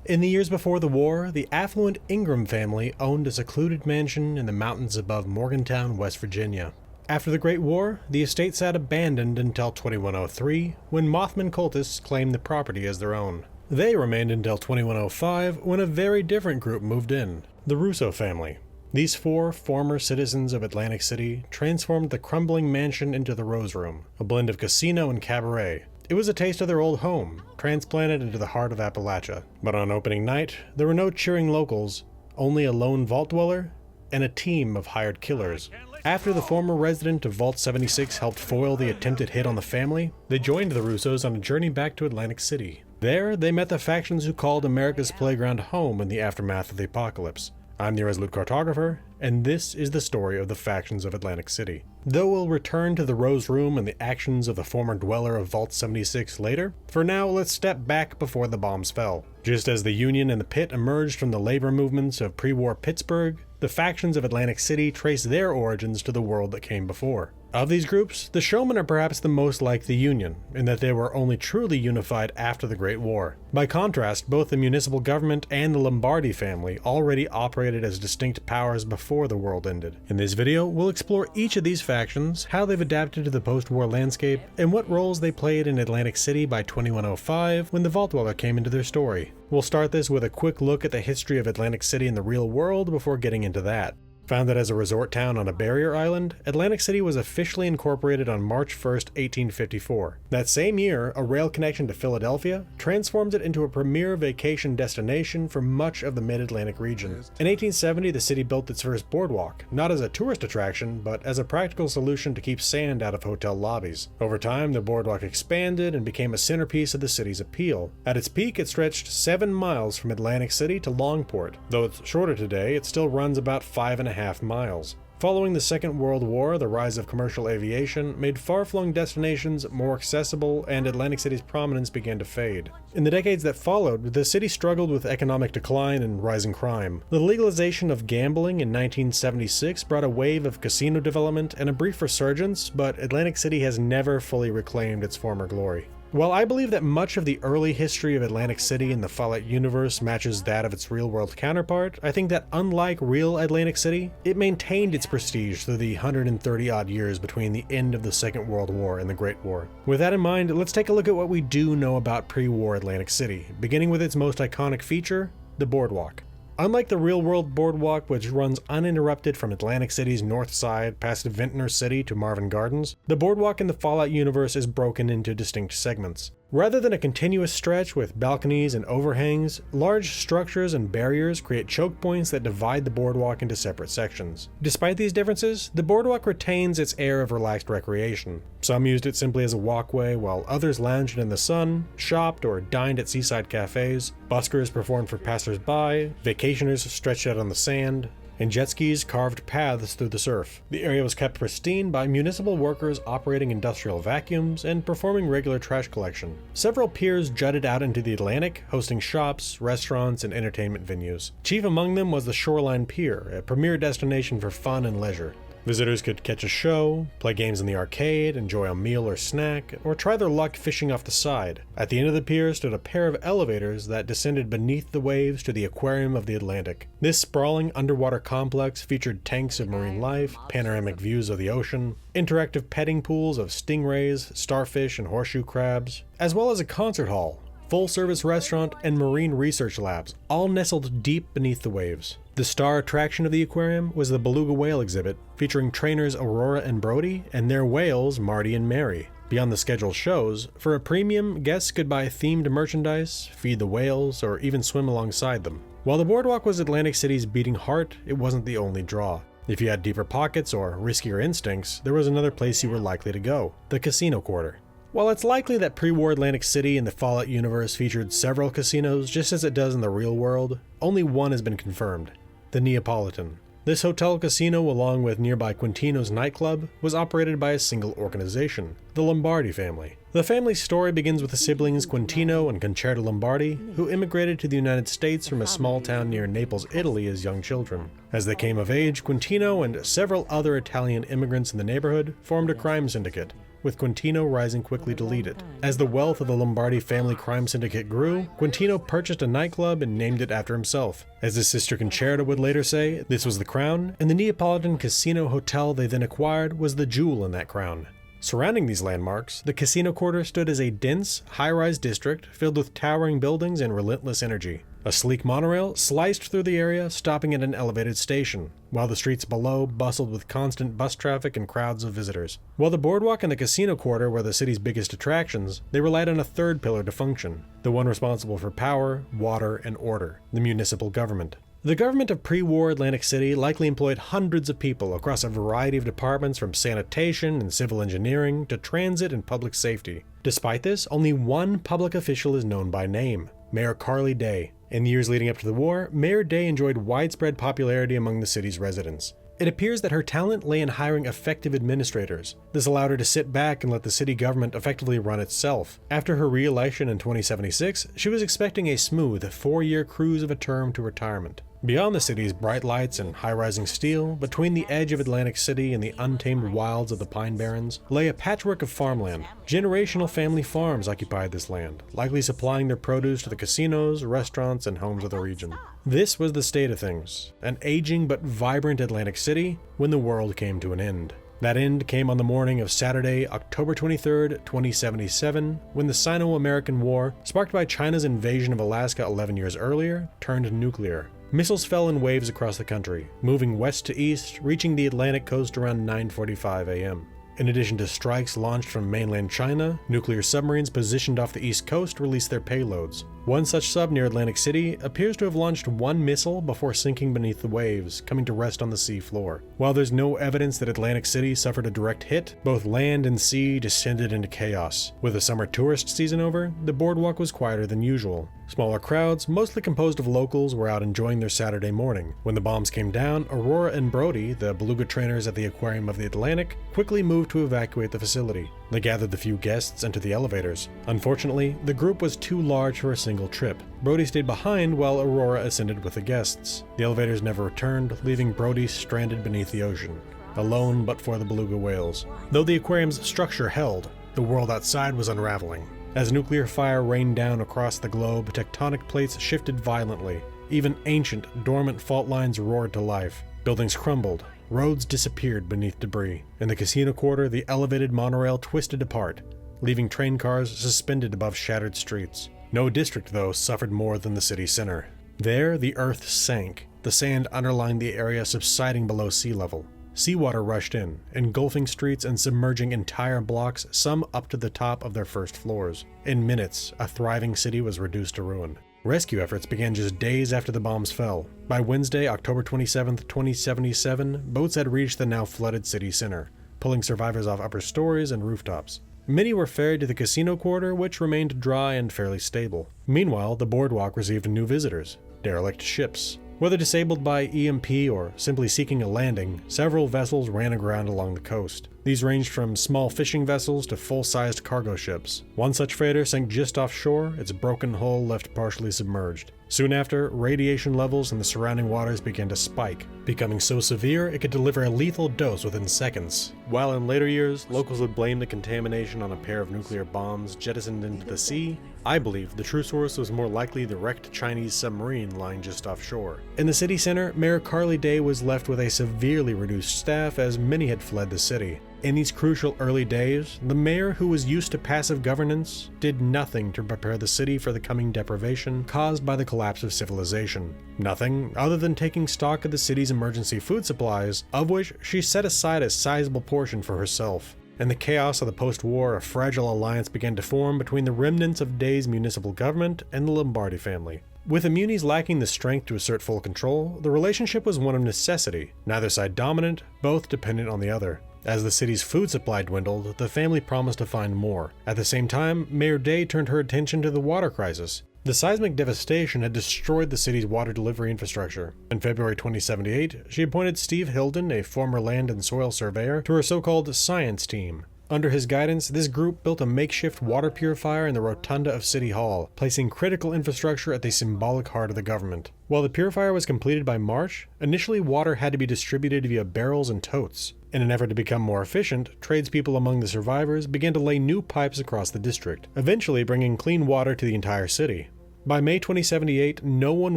In the years before the war, the affluent Ingram family owned a secluded mansion in the mountains above Morgantown, West Virginia. After the Great War, the estate sat abandoned until 2103, when Mothman cultists claimed the property as their own. They remained until 2105, when a very different group moved in, the Russo family. These four former citizens of Atlantic City transformed the crumbling mansion into the Rose Room, a blend of casino and cabaret. It was a taste of their old home, transplanted into the heart of Appalachia. But on opening night, there were no cheering locals, only a lone vault dweller and a team of hired killers. After the former resident of Vault 76 helped foil the attempted hit on the family, they joined the Russos on a journey back to Atlantic City. There, they met the factions who called America's playground home in the aftermath of the apocalypse. I'm the Irresolute Cartographer, and this is the story of the factions of Atlantic City. Though we'll return to the Rose Room and the actions of the former dweller of Vault 76 later, for now let's step back before the bombs fell. Just as the Union and the Pit emerged from the labor movements of pre-war Pittsburgh, the factions of Atlantic City trace their origins to the world that came before. Of these groups, the Showmen are perhaps the most like the Union, in that they were only truly unified after the Great War. By contrast, both the municipal government and the Lombardi family already operated as distinct powers before the world ended. In this video, we'll explore each of these factions, how they've adapted to the post-war landscape, and what roles they played in Atlantic City by 2105 when the Vault Dweller came into their story. We'll start this with a quick look at the history of Atlantic City in the real world before getting into that. Founded as a resort town on a barrier island, Atlantic City was officially incorporated on March 1st, 1854. That same year, a rail connection to Philadelphia transformed it into a premier vacation destination for much of the mid-Atlantic region. In 1870, the city built its first boardwalk, not as a tourist attraction, but as a practical solution to keep sand out of hotel lobbies. Over time, the boardwalk expanded and became a centerpiece of the city's appeal. At its peak, it stretched 7 miles from Atlantic City to Longport. Though it's shorter today, it still runs about 5.5 miles. Following the Second World War, the rise of commercial aviation made far-flung destinations more accessible, and Atlantic City's prominence began to fade. In the decades that followed, the city struggled with economic decline and rising crime. The legalization of gambling in 1976 brought a wave of casino development and a brief resurgence, but Atlantic City has never fully reclaimed its former glory. While I believe that much of the early history of Atlantic City in the Fallout universe matches that of its real-world counterpart, I think that unlike real Atlantic City, it maintained its prestige through the 130-odd years between the end of the Second World War and the Great War. With that in mind, let's take a look at what we do know about pre-war Atlantic City, beginning with its most iconic feature, the boardwalk. Unlike the real-world boardwalk, which runs uninterrupted from Atlantic City's north side past Ventnor City to Marvin Gardens, the boardwalk in the Fallout universe is broken into distinct segments. Rather than a continuous stretch with balconies and overhangs, large structures and barriers create choke points that divide the boardwalk into separate sections. Despite these differences, the boardwalk retains its air of relaxed recreation. Some used it simply as a walkway, while others lounged in the sun, shopped, or dined at seaside cafes. Buskers performed for passers-by, vacationers stretched out on the sand, and jet skis carved paths through the surf. The area was kept pristine by municipal workers operating industrial vacuums and performing regular trash collection. Several piers jutted out into the Atlantic, hosting shops, restaurants, and entertainment venues. Chief among them was the Shoreline Pier, a premier destination for fun and leisure. Visitors could catch a show, play games in the arcade, enjoy a meal or snack, or try their luck fishing off the side. At the end of the pier stood a pair of elevators that descended beneath the waves to the Aquarium of the Atlantic. This sprawling underwater complex featured tanks of marine life, panoramic views of the ocean, interactive petting pools of stingrays, starfish, and horseshoe crabs, as well as a concert hall, full-service restaurant, and marine research labs, all nestled deep beneath the waves. The star attraction of the aquarium was the beluga whale exhibit, featuring trainers Aurora and Brody and their whales Marty and Mary. Beyond the scheduled shows, for a premium, guests could buy themed merchandise, feed the whales, or even swim alongside them. While the boardwalk was Atlantic City's beating heart, it wasn't the only draw. If you had deeper pockets or riskier instincts, there was another place you were likely to go: the casino quarter. While it's likely that pre-war Atlantic City in the Fallout universe featured several casinos just as it does in the real world, only one has been confirmed: the Neapolitan. This hotel casino, along with nearby Quintino's nightclub, was operated by a single organization, the Lombardi family. The family's story begins with the siblings Quintino and Concerto Lombardi, who immigrated to the United States from a small town near Naples, Italy as young children. As they came of age, Quintino and several other Italian immigrants in the neighborhood formed a crime syndicate. with Quintino rising quickly to lead it. As the wealth of the Lombardi family crime syndicate grew, Quintino purchased a nightclub and named it after himself. As his sister Concerta would later say, this was the crown, and the Neapolitan casino hotel they then acquired was the jewel in that crown. Surrounding these landmarks, the casino quarter stood as a dense, high-rise district filled with towering buildings and relentless energy. A sleek monorail sliced through the area, stopping at an elevated station, while the streets below bustled with constant bus traffic and crowds of visitors. While the boardwalk and the casino quarter were the city's biggest attractions, they relied on a third pillar to function, the one responsible for power, water, and order, the municipal government. The government of pre-war Atlantic City likely employed hundreds of people across a variety of departments from sanitation and civil engineering to transit and public safety. Despite this, only one public official is known by name, Mayor Carly Day. In the years leading up to the war, Mayor Day enjoyed widespread popularity among the city's residents. It appears that her talent lay in hiring effective administrators. This allowed her to sit back and let the city government effectively run itself. After her re-election in 2076, she was expecting a smooth 4-year cruise of a term to retirement. Beyond the city's bright lights and high-rising steel, between the edge of Atlantic City and the untamed wilds of the Pine Barrens, lay a patchwork of farmland. Generational family farms occupied this land, likely supplying their produce to the casinos, restaurants, and homes of the region. This was the state of things, an aging but vibrant Atlantic City, when the world came to an end. That end came on the morning of Saturday, October 23, 2077, when the Sino-American War, sparked by China's invasion of Alaska 11 years earlier, turned nuclear. Missiles fell in waves across the country, moving west to east, reaching the Atlantic coast around 9:45 a.m. In addition to strikes launched from mainland China, nuclear submarines positioned off the east coast released their payloads. One such sub near Atlantic City appears to have launched one missile before sinking beneath the waves, coming to rest on the sea floor. While there's no evidence that Atlantic City suffered a direct hit, both land and sea descended into chaos. With the summer tourist season over, the boardwalk was quieter than usual. Smaller crowds, mostly composed of locals, were out enjoying their Saturday morning. When the bombs came down, Aurora and Brody, the beluga trainers at the Aquarium of the Atlantic, quickly moved to evacuate the facility. They gathered the few guests into the elevators. Unfortunately, the group was too large for a single trip. Brody stayed behind while Aurora ascended with the guests. The elevators never returned, leaving Brody stranded beneath the ocean, alone but for the beluga whales. Though the aquarium's structure held, the world outside was unraveling. As nuclear fire rained down across the globe, tectonic plates shifted violently. Even ancient, dormant fault lines roared to life. Buildings crumbled. Roads disappeared beneath debris. In the casino quarter, the elevated monorail twisted apart, leaving train cars suspended above shattered streets. No district, though, suffered more than the city center. There, the earth sank, the sand underlying the area subsiding below sea level. Seawater rushed in, engulfing streets and submerging entire blocks, some up to the top of their first floors. In minutes, a thriving city was reduced to ruin. Rescue efforts began just days after the bombs fell. By Wednesday, October 27, 2077, boats had reached the now flooded city center, pulling survivors off upper stories and rooftops. Many were ferried to the casino quarter, which remained dry and fairly stable. Meanwhile, the boardwalk received new visitors, derelict ships. Whether disabled by EMP or simply seeking a landing, several vessels ran aground along the coast. These ranged from small fishing vessels to full-sized cargo ships. One such freighter sank just offshore, its broken hull left partially submerged. Soon after, radiation levels in the surrounding waters began to spike, becoming so severe it could deliver a lethal dose within seconds. While in later years, locals would blame the contamination on a pair of nuclear bombs jettisoned into the sea, I believe the true source was more likely the wrecked Chinese submarine lying just offshore. In the city center, Mayor Carly Day was left with a severely reduced staff as many had fled the city. In these crucial early days, the mayor, who was used to passive governance, did nothing to prepare the city for the coming deprivation caused by the collapse of civilization. Nothing other than taking stock of the city's emergency food supplies, of which she set aside a sizable portion for herself. In the chaos of the post-war, a fragile alliance began to form between the remnants of Day's municipal government and the Lombardi family. With the Munis lacking the strength to assert full control, the relationship was one of necessity, neither side dominant, both dependent on the other. As the city's food supply dwindled, the family promised to find more. At the same time, Mayor Day turned her attention to the water crisis. The seismic devastation had destroyed the city's water delivery infrastructure. In February 2078, she appointed Steve Hilden, a former land and soil surveyor, to her so-called science team. Under his guidance, this group built a makeshift water purifier in the rotunda of City Hall, placing critical infrastructure at the symbolic heart of the government. While the purifier was completed by March, initially water had to be distributed via barrels and totes. In an effort to become more efficient, tradespeople among the survivors began to lay new pipes across the district, eventually bringing clean water to the entire city. By May 2078, no one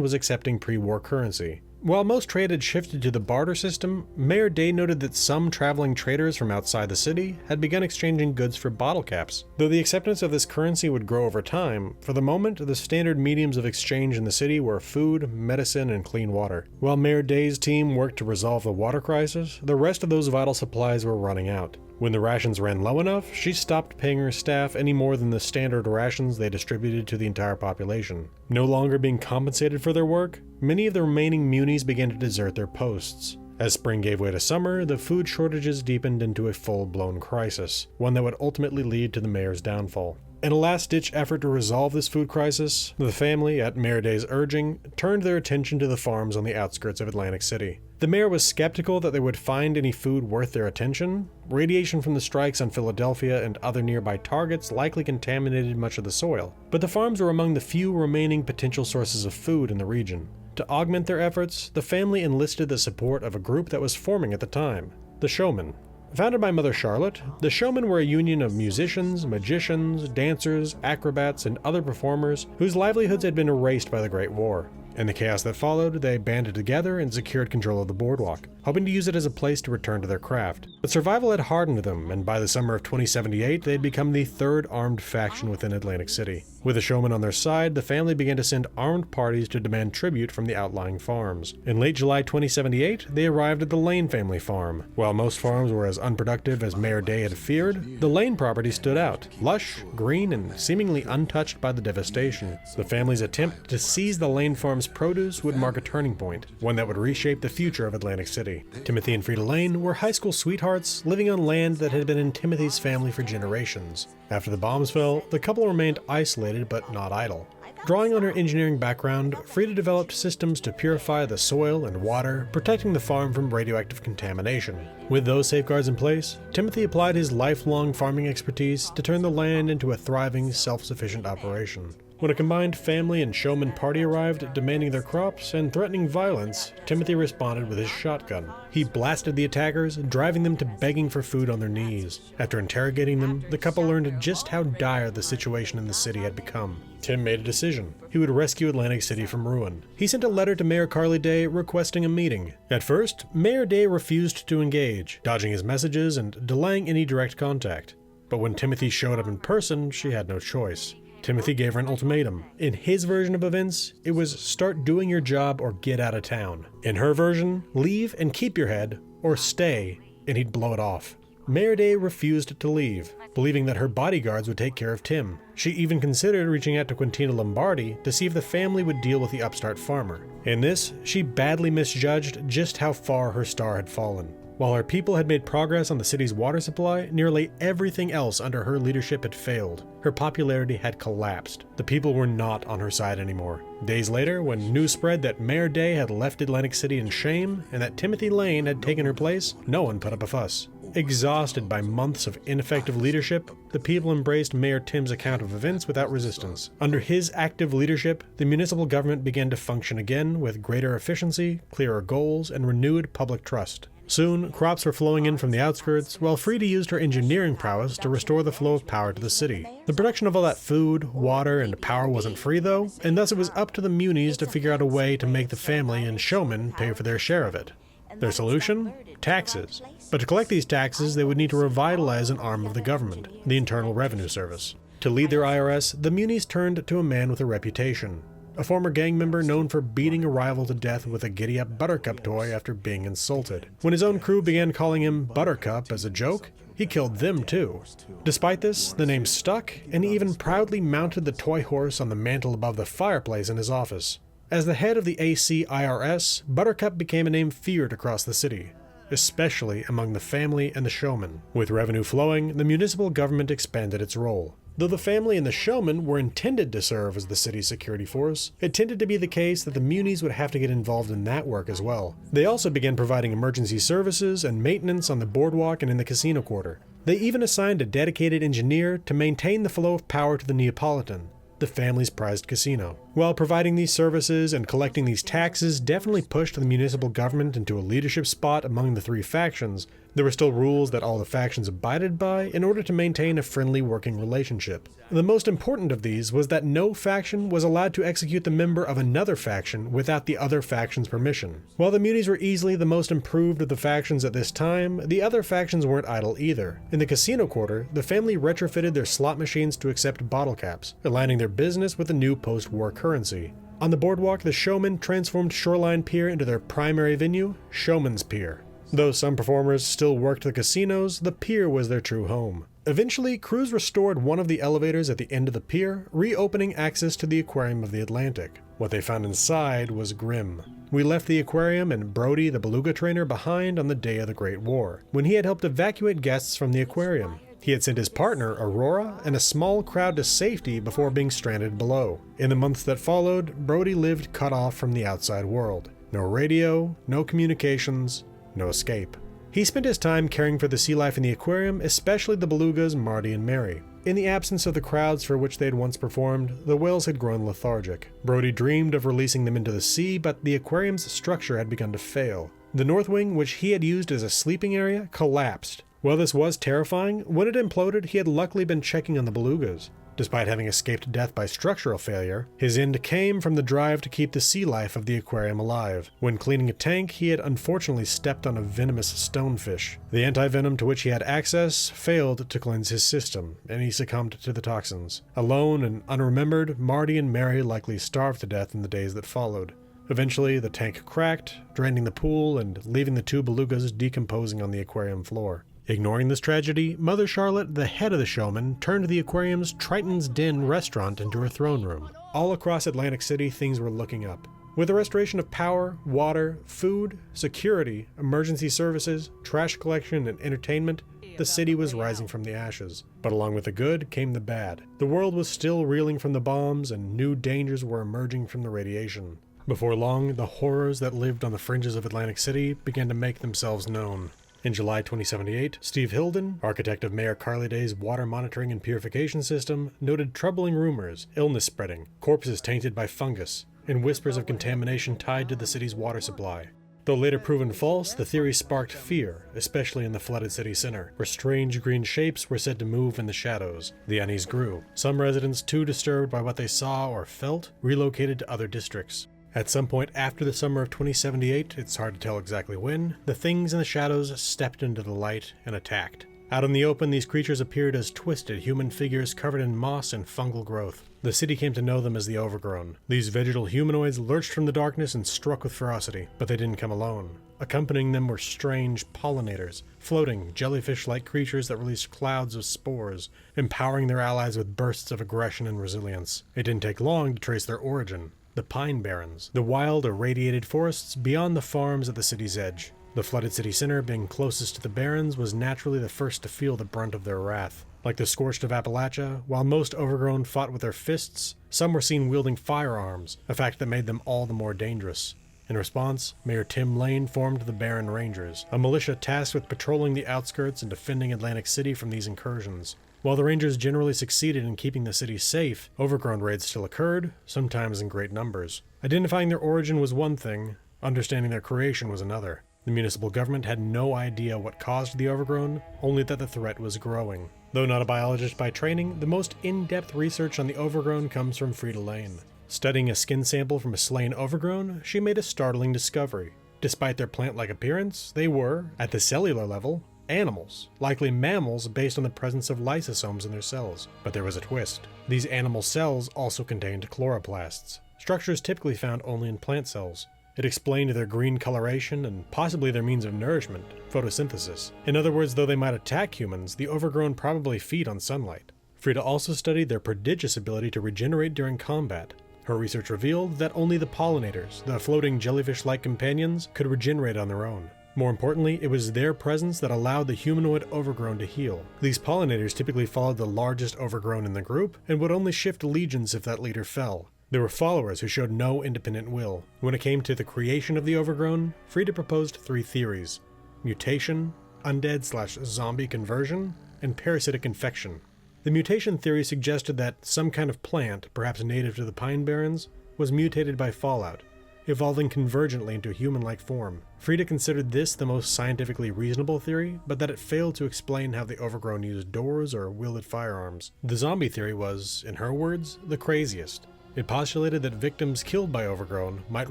was accepting pre-war currency. While most trade had shifted to the barter system, Mayor Day noted that some traveling traders from outside the city had begun exchanging goods for bottle caps. Though the acceptance of this currency would grow over time, for the moment the standard mediums of exchange in the city were food, medicine, and clean water. While Mayor Day's team worked to resolve the water crisis, the rest of those vital supplies were running out. When the rations ran low enough, she stopped paying her staff any more than the standard rations they distributed to the entire population. No longer being compensated for their work, many of the remaining munis began to desert their posts. As spring gave way to summer, the food shortages deepened into a full-blown crisis, one that would ultimately lead to the mayor's downfall. In a last-ditch effort to resolve this food crisis, the family, at Mayor Day's urging, turned their attention to the farms on the outskirts of Atlantic City. The mayor was skeptical that they would find any food worth their attention. Radiation from the strikes on Philadelphia and other nearby targets likely contaminated much of the soil, but the farms were among the few remaining potential sources of food in the region. To augment their efforts, the family enlisted the support of a group that was forming at the time, the Showmen. Founded by Mother Charlotte, the Showmen were a union of musicians, magicians, dancers, acrobats, and other performers whose livelihoods had been erased by the Great War. In the chaos that followed, they banded together and secured control of the boardwalk, hoping to use it as a place to return to their craft. But survival had hardened them, and by the summer of 2078, they had become the third armed faction within Atlantic City. With the Showmen on their side, the family began to send armed parties to demand tribute from the outlying farms. In late July 2078, they arrived at the Lane family farm. While most farms were as unproductive as Mayor Day had feared, the Lane property stood out, lush, green, and seemingly untouched by the devastation. The family's attempt to seize the Lane farm's produce would mark a turning point, one that would reshape the future of Atlantic City. Timothy and Frida Lane were high school sweethearts living on land that had been in Timothy's family for generations. After the bombs fell, the couple remained isolated but not idle. Drawing on her engineering background, Frida developed systems to purify the soil and water, protecting the farm from radioactive contamination. With those safeguards in place, Timothy applied his lifelong farming expertise to turn the land into a thriving, self-sufficient operation. When a combined family and Showman party arrived, demanding their crops and threatening violence, Timothy responded with his shotgun. He blasted the attackers, driving them to begging for food on their knees. After interrogating them, the couple learned just how dire the situation in the city had become. Tim made a decision. He would rescue Atlantic City from ruin. He sent a letter to Mayor Carly Day requesting a meeting. At first, Mayor Day refused to engage, dodging his messages and delaying any direct contact. But when Timothy showed up in person, she had no choice. Timothy gave her an ultimatum. In his version of events, it was start doing your job or get out of town. In her version, leave and keep your head, or stay, and he'd blow it off. Mayor Day refused to leave, believing that her bodyguards would take care of Tim. She even considered reaching out to Quintina Lombardi to see if the family would deal with the upstart farmer. In this, she badly misjudged just how far her star had fallen. While her people had made progress on the city's water supply, nearly everything else under her leadership had failed. Her popularity had collapsed. The people were not on her side anymore. Days later, when news spread that Mayor Day had left Atlantic City in shame and that Timothy Lane had taken her place, no one put up a fuss. Exhausted by months of ineffective leadership, the people embraced Mayor Tim's account of events without resistance. Under his active leadership, the municipal government began to function again with greater efficiency, clearer goals, and renewed public trust. Soon, crops were flowing in from the outskirts, while Frida used her engineering prowess to restore the flow of power to the city. The production of all that food, water, and power wasn't free though, and thus it was up to the munis to figure out a way to make the family and Showmen pay for their share of it. Their solution? Taxes. But to collect these taxes, they would need to revitalize an arm of the government, the Internal Revenue Service. To lead their IRS, the munis turned to a man with a reputation. A former gang member known for beating a rival to death with a giddy-up Buttercup toy after being insulted. When his own crew began calling him Buttercup as a joke, he killed them too. Despite this, the name stuck, and he even proudly mounted the toy horse on the mantel above the fireplace in his office. As the head of the ACIRS, Buttercup became a name feared across the city, especially among the family and the Showmen. With revenue flowing, the municipal government expanded its role. Though the family and the Showmen were intended to serve as the city's security force, it tended to be the case that the munis would have to get involved in that work as well. They also began providing emergency services and maintenance on the boardwalk and in the casino quarter. They even assigned a dedicated engineer to maintain the flow of power to the Neapolitan, the family's prized casino. While providing these services and collecting these taxes definitely pushed the municipal government into a leadership spot among the three factions, there were still rules that all the factions abided by in order to maintain a friendly working relationship. The most important of these was that no faction was allowed to execute the member of another faction without the other faction's permission. While the Munis were easily the most improved of the factions at this time, the other factions weren't idle either. In the casino quarter, the family retrofitted their slot machines to accept bottle caps, aligning their business with the new post-war currency. On the boardwalk, the showmen transformed Shoreline Pier into their primary venue, Showman's Pier. Though some performers still worked the casinos, the pier was their true home. Eventually, crews restored one of the elevators at the end of the pier, reopening access to the Aquarium of the Atlantic. What they found inside was grim. We left the aquarium and Brody, the beluga trainer, behind on the day of the Great War, when he had helped evacuate guests from the aquarium. He had sent his partner, Aurora, and a small crowd to safety before being stranded below. In the months that followed, Brody lived cut off from the outside world. No radio, no communications, no escape. He spent his time caring for the sea life in the aquarium, especially the belugas Marty and Mary. In the absence of the crowds for which they had once performed, the whales had grown lethargic. Brody dreamed of releasing them into the sea, but the aquarium's structure had begun to fail. The north wing, which he had used as a sleeping area, collapsed. While this was terrifying, when it imploded, he had luckily been checking on the belugas. Despite having escaped death by structural failure, his end came from the drive to keep the sea life of the aquarium alive. When cleaning a tank, he had unfortunately stepped on a venomous stonefish. The anti-venom to which he had access failed to cleanse his system, and he succumbed to the toxins. Alone and unremembered, Marty and Mary likely starved to death in the days that followed. Eventually, the tank cracked, draining the pool and leaving the two belugas decomposing on the aquarium floor. Ignoring this tragedy, Mother Charlotte, the head of the showman, turned the aquarium's Triton's Den restaurant into her throne room. All across Atlantic City, things were looking up. With the restoration of power, water, food, security, emergency services, trash collection, and entertainment, the city was rising from the ashes. But along with the good came the bad. The world was still reeling from the bombs, and new dangers were emerging from the radiation. Before long, the horrors that lived on the fringes of Atlantic City began to make themselves known. In July 2078, Steve Hilden, architect of Mayor Carly Day's water monitoring and purification system, noted troubling rumors, illness spreading, corpses tainted by fungus, and whispers of contamination tied to the city's water supply. Though later proven false, the theory sparked fear, especially in the flooded city center, where strange green shapes were said to move in the shadows. The unease grew. Some residents, too disturbed by what they saw or felt, relocated to other districts. At some point after the summer of 2078, it's hard to tell exactly when, the things in the shadows stepped into the light and attacked. Out in the open, these creatures appeared as twisted human figures covered in moss and fungal growth. The city came to know them as the Overgrown. These vegetal humanoids lurched from the darkness and struck with ferocity, but they didn't come alone. Accompanying them were strange pollinators, floating, jellyfish-like creatures that released clouds of spores, empowering their allies with bursts of aggression and resilience. It didn't take long to trace their origin. The Pine Barrens, the wild, irradiated forests beyond the farms at the city's edge. The flooded city center, being closest to the Barrens, was naturally the first to feel the brunt of their wrath. Like the scorched of Appalachia, while most Overgrown fought with their fists, some were seen wielding firearms, a fact that made them all the more dangerous. In response, Mayor Tim Lane formed the Barren Rangers, a militia tasked with patrolling the outskirts and defending Atlantic City from these incursions. While the Rangers generally succeeded in keeping the city safe, Overgrown raids still occurred, sometimes in great numbers. Identifying their origin was one thing, understanding their creation was another. The municipal government had no idea what caused the Overgrown, only that the threat was growing. Though not a biologist by training, the most in-depth research on the Overgrown comes from Frida Lane. Studying a skin sample from a slain Overgrown, she made a startling discovery. Despite their plant-like appearance, they were, at the cellular level, animals, likely mammals based on the presence of lysosomes in their cells. But there was a twist. These animal cells also contained chloroplasts, structures typically found only in plant cells. It explained their green coloration and possibly their means of nourishment, photosynthesis. In other words, though they might attack humans, the Overgrown probably feed on sunlight. Frida also studied their prodigious ability to regenerate during combat. Her research revealed that only the pollinators, the floating jellyfish-like companions, could regenerate on their own. More importantly, it was their presence that allowed the humanoid Overgrown to heal. These pollinators typically followed the largest Overgrown in the group, and would only shift legions if that leader fell. There were followers who showed no independent will. When it came to the creation of the Overgrown, Frida proposed 3 theories: mutation, undead/zombie conversion, and parasitic infection. The mutation theory suggested that some kind of plant, perhaps native to the Pine Barrens, was mutated by fallout, evolving convergently into a human-like form. Frida considered this the most scientifically reasonable theory, but that it failed to explain how the overgrown used doors or wielded firearms. The zombie theory was, in her words, the craziest. It postulated that victims killed by overgrown might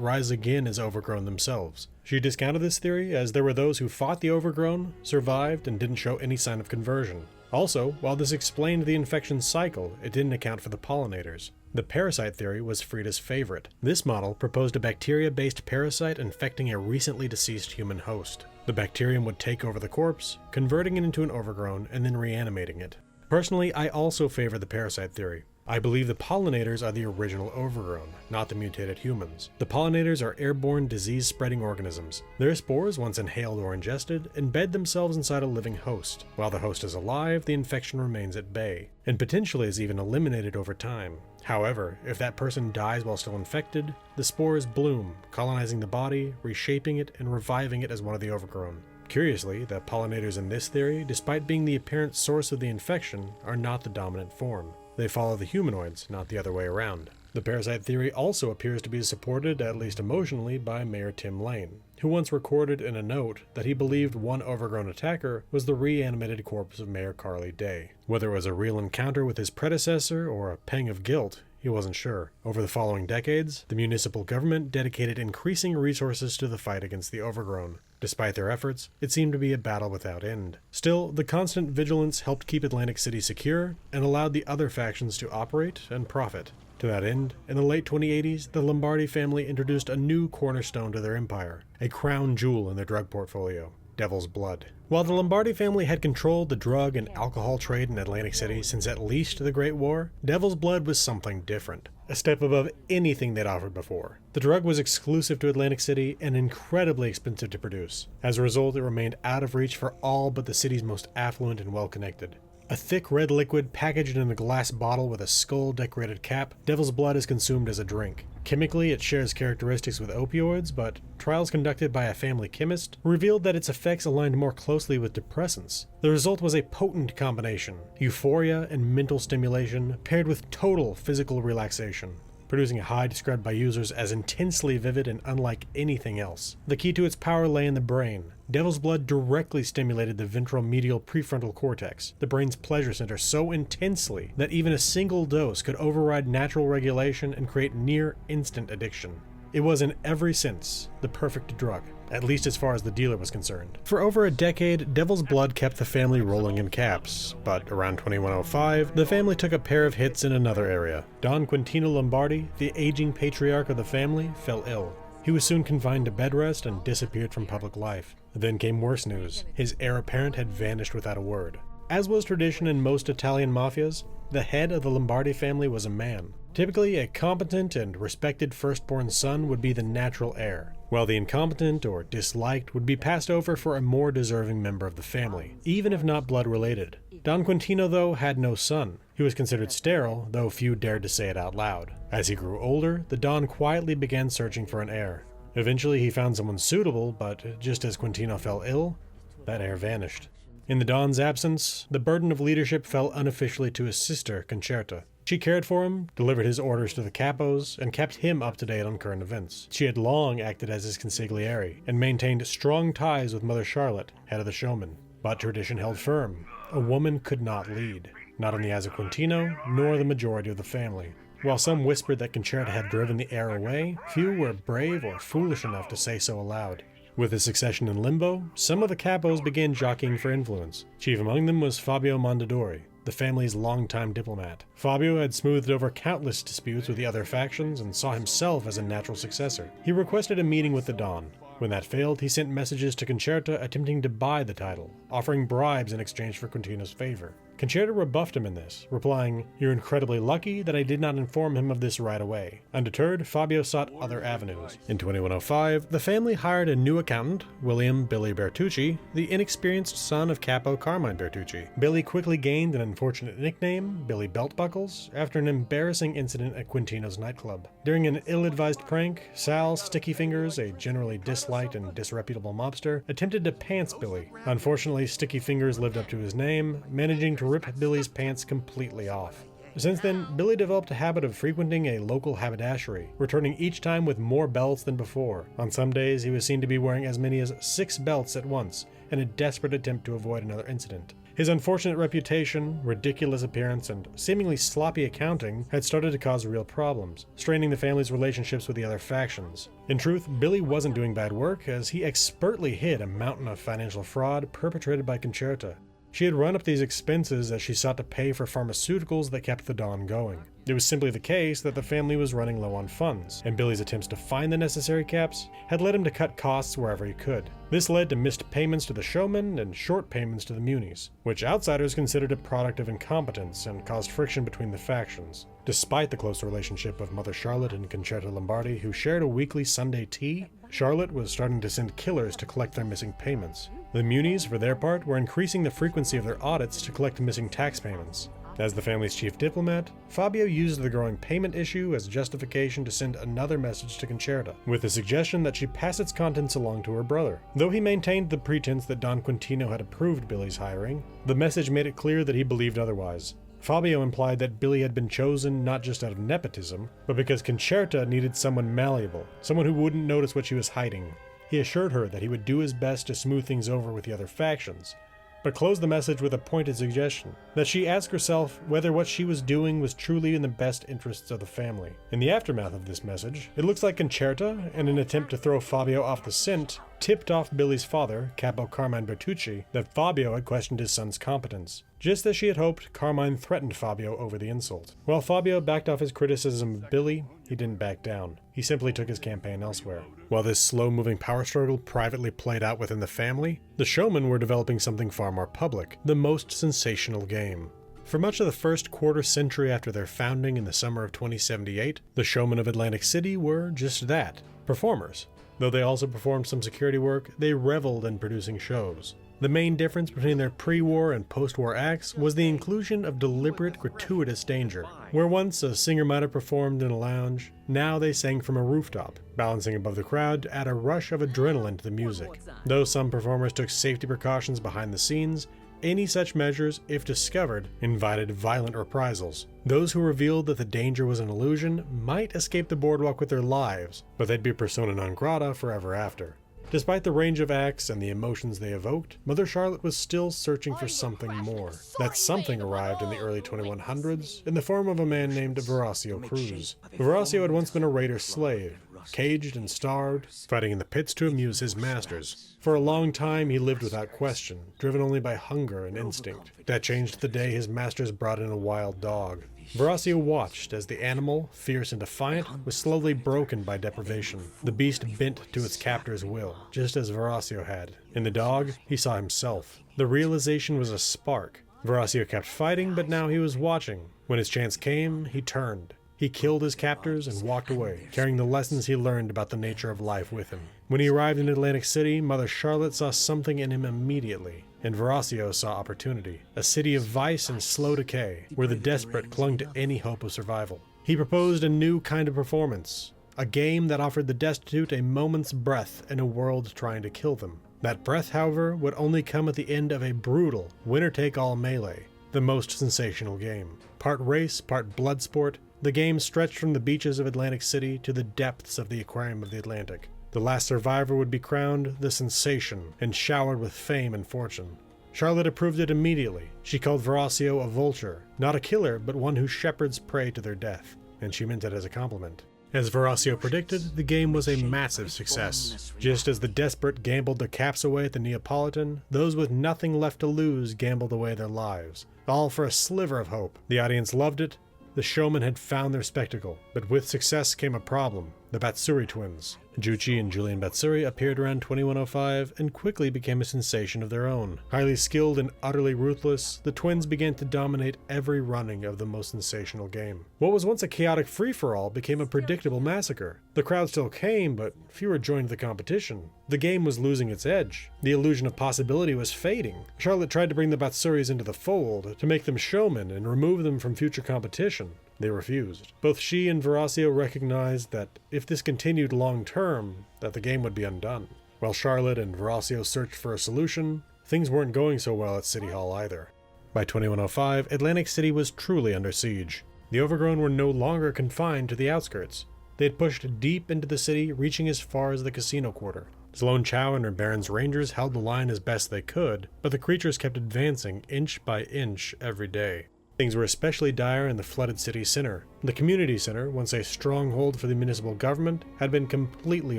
rise again as overgrown themselves. She discounted this theory as there were those who fought the overgrown, survived, and didn't show any sign of conversion. Also, while this explained the infection cycle, it didn't account for the pollinators. The parasite theory was Frida's favorite. This model proposed a bacteria-based parasite infecting a recently deceased human host. The bacterium would take over the corpse, converting it into an overgrown and then reanimating it. Personally, I also favor the parasite theory. I believe the pollinators are the original overgrown, not the mutated humans. The pollinators are airborne disease-spreading organisms. Their spores, once inhaled or ingested, embed themselves inside a living host. While the host is alive, the infection remains at bay, and potentially is even eliminated over time. However, if that person dies while still infected, the spores bloom, colonizing the body, reshaping it, and reviving it as one of the overgrown. Curiously, the pollinators in this theory, despite being the apparent source of the infection, are not the dominant form. They follow the humanoids, not the other way around. The parasite theory also appears to be supported, at least emotionally, by Mayor Tim Lane, who once recorded in a note that he believed one overgrown attacker was the reanimated corpse of Mayor Carly Day. Whether it was a real encounter with his predecessor or a pang of guilt, he wasn't sure. Over the following decades, the municipal government dedicated increasing resources to the fight against the overgrown. Despite their efforts, it seemed to be a battle without end. Still, the constant vigilance helped keep Atlantic City secure and allowed the other factions to operate and profit. To that end, in the late 2080s, the Lombardi family introduced a new cornerstone to their empire, a crown jewel in their drug portfolio: Devil's Blood. While the Lombardi family had controlled the drug and alcohol trade in Atlantic City since at least the Great War, Devil's Blood was something different, a step above anything they'd offered before. The drug was exclusive to Atlantic City and incredibly expensive to produce. As a result, it remained out of reach for all but the city's most affluent and well-connected. A thick red liquid packaged in a glass bottle with a skull-decorated cap, Devil's Blood is consumed as a drink. Chemically, it shares characteristics with opioids, but trials conducted by a family chemist revealed that its effects aligned more closely with depressants. The result was a potent combination: euphoria and mental stimulation paired with total physical relaxation, producing a high described by users as intensely vivid and unlike anything else. The key to its power lay in the brain. Devil's Blood directly stimulated the ventromedial prefrontal cortex, the brain's pleasure center, so intensely that even a single dose could override natural regulation and create near-instant addiction. It was in every sense the perfect drug, at least as far as the dealer was concerned. For over a decade, Devil's Blood kept the family rolling in caps, but around 2105, the family took a pair of hits in another area. Don Quintino Lombardi, the aging patriarch of the family, fell ill. He was soon confined to bed rest and disappeared from public life. Then came worse news. His heir apparent had vanished without a word. As was tradition in most Italian mafias, the head of the Lombardi family was a man. Typically, a competent and respected firstborn son would be the natural heir, while the incompetent or disliked would be passed over for a more deserving member of the family, even if not blood-related. Don Quintino, though, had no son. He was considered sterile, though few dared to say it out loud. As he grew older, the Don quietly began searching for an heir. Eventually, he found someone suitable, but just as Quintino fell ill, that heir vanished. In the Don's absence, the burden of leadership fell unofficially to his sister, Concerta. She cared for him, delivered his orders to the capos, and kept him up to date on current events. She had long acted as his consigliere, and maintained strong ties with Mother Charlotte, head of the showmen. But tradition held firm. A woman could not lead, not in the eyes of Quintino, nor the majority of the family. While some whispered that Concerta had driven the heir away, few were brave or foolish enough to say so aloud. With the succession in limbo, some of the capos began jockeying for influence. Chief among them was Fabio Mondadori, the family's longtime diplomat. Fabio had smoothed over countless disputes with the other factions and saw himself as a natural successor. He requested a meeting with the Don. When that failed, he sent messages to Concerta attempting to buy the title, offering bribes in exchange for Quintino's favor. Concerta rebuffed him in this, replying, "You're incredibly lucky that I did not inform him of this right away." Undeterred, Fabio sought other avenues. In 2105, the family hired a new accountant, William Billy Bertucci, the inexperienced son of Capo Carmine Bertucci. Billy quickly gained an unfortunate nickname, Billy Beltbuckles, after an embarrassing incident at Quintino's nightclub. During an ill-advised prank, Sal Sticky Fingers, a generally disliked and disreputable mobster, attempted to pants Billy. Unfortunately, Sticky Fingers lived up to his name, managing to rip Billy's pants completely off. Since then, Billy developed a habit of frequenting a local haberdashery, returning each time with more belts than before. On some days, he was seen to be wearing as many as 6 belts at once, in a desperate attempt to avoid another incident. His unfortunate reputation, ridiculous appearance, and seemingly sloppy accounting had started to cause real problems, straining the family's relationships with the other factions. In truth, Billy wasn't doing bad work, as he expertly hid a mountain of financial fraud perpetrated by Concerta. She had run up these expenses as she sought to pay for pharmaceuticals that kept the Dawn going. It was simply the case that the family was running low on funds, and Billy's attempts to find the necessary caps had led him to cut costs wherever he could. This led to missed payments to the showmen and short payments to the munis, which outsiders considered a product of incompetence and caused friction between the factions. Despite the close relationship of Mother Charlotte and Concerta Lombardi, who shared a weekly Sunday tea, Charlotte was starting to send killers to collect their missing payments. The munis, for their part, were increasing the frequency of their audits to collect missing tax payments. As the family's chief diplomat, Fabio used the growing payment issue as justification to send another message to Concerta, with the suggestion that she pass its contents along to her brother. Though he maintained the pretense that Don Quintino had approved Billy's hiring, the message made it clear that he believed otherwise. Fabio implied that Billy had been chosen not just out of nepotism, but because Concerta needed someone malleable, someone who wouldn't notice what she was hiding. He assured her that he would do his best to smooth things over with the other factions, but closed the message with a pointed suggestion that she ask herself whether what she was doing was truly in the best interests of the family. In the aftermath of this message, it looks like Concerta, in an attempt to throw Fabio off the scent, tipped off Billy's father, Capo Carmine Bertucci, that Fabio had questioned his son's competence. Just as she had hoped, Carmine threatened Fabio over the insult. While Fabio backed off his criticism of Billy, he didn't back down. He simply took his campaign elsewhere. While this slow-moving power struggle privately played out within the family, the showmen were developing something far more public, the most sensational game. For much of the first quarter century after their founding in the summer of 2078, the showmen of Atlantic City were just that, performers. Though they also performed some security work, they reveled in producing shows. The main difference between their pre-war and post-war acts was the inclusion of deliberate, gratuitous danger. Where once a singer might have performed in a lounge, now they sang from a rooftop, balancing above the crowd to add a rush of adrenaline to the music. Though some performers took safety precautions behind the scenes, any such measures, if discovered, invited violent reprisals. Those who revealed that the danger was an illusion might escape the boardwalk with their lives, but they'd be persona non grata forever after. Despite the range of acts and the emotions they evoked, Mother Charlotte was still searching for something more. That something arrived in the early 2100s in the form of a man named Horacio Cruz. Horacio had once been a raider slave, caged and starved, fighting in the pits to amuse his masters. For a long time he lived without question, driven only by hunger and instinct. That changed the day his masters brought in a wild dog. Horacio watched as the animal, fierce and defiant, was slowly broken by deprivation. The beast bent to its captor's will, just as Horacio had. In the dog, he saw himself. The realization was a spark. Horacio kept fighting, but now he was watching. When his chance came, he turned. He killed his captors and walked away, carrying the lessons he learned about the nature of life with him. When he arrived in Atlantic City, Mother Charlotte saw something in him immediately, and Horacio saw opportunity. A city of vice and slow decay, where the desperate clung to any hope of survival. He proposed a new kind of performance, a game that offered the destitute a moment's breath in a world trying to kill them. That breath, however, would only come at the end of a brutal, winner-take-all melee, the most sensational game. Part race, part blood sport, the game stretched from the beaches of Atlantic City to the depths of the aquarium of the Atlantic. The last survivor would be crowned the sensation and showered with fame and fortune. Charlotte approved it immediately. She called Horacio a vulture, not a killer, but one who shepherds prey to their death, and she meant it as a compliment. As Horacio predicted, the game was a massive success. Just as the desperate gambled their caps away at the Neapolitan, those with nothing left to lose gambled away their lives, all for a sliver of hope. The audience loved it. The showmen had found their spectacle, but with success came a problem: the Batsuri twins. Giucci and Julian Batsuri appeared around 2105 and quickly became a sensation of their own. Highly skilled and utterly ruthless, the twins began to dominate every running of the most sensational game. What was once a chaotic free-for-all became a predictable massacre. The crowd still came, but fewer joined the competition. The game was losing its edge. The illusion of possibility was fading. Charlotte tried to bring the Batsuris into the fold, to make them showmen and remove them from future competition. They refused. Both she and Horacio recognized that if this continued long-term, that the game would be undone. While Charlotte and Horacio searched for a solution, things weren't going so well at City Hall either. By 2105, Atlantic City was truly under siege. The Overgrown were no longer confined to the outskirts. They had pushed deep into the city, reaching as far as the casino quarter. Sloan Chow and her Baron's Rangers held the line as best they could, but the creatures kept advancing inch by inch every day. Things were especially dire in the flooded city center. The community center, once a stronghold for the municipal government, had been completely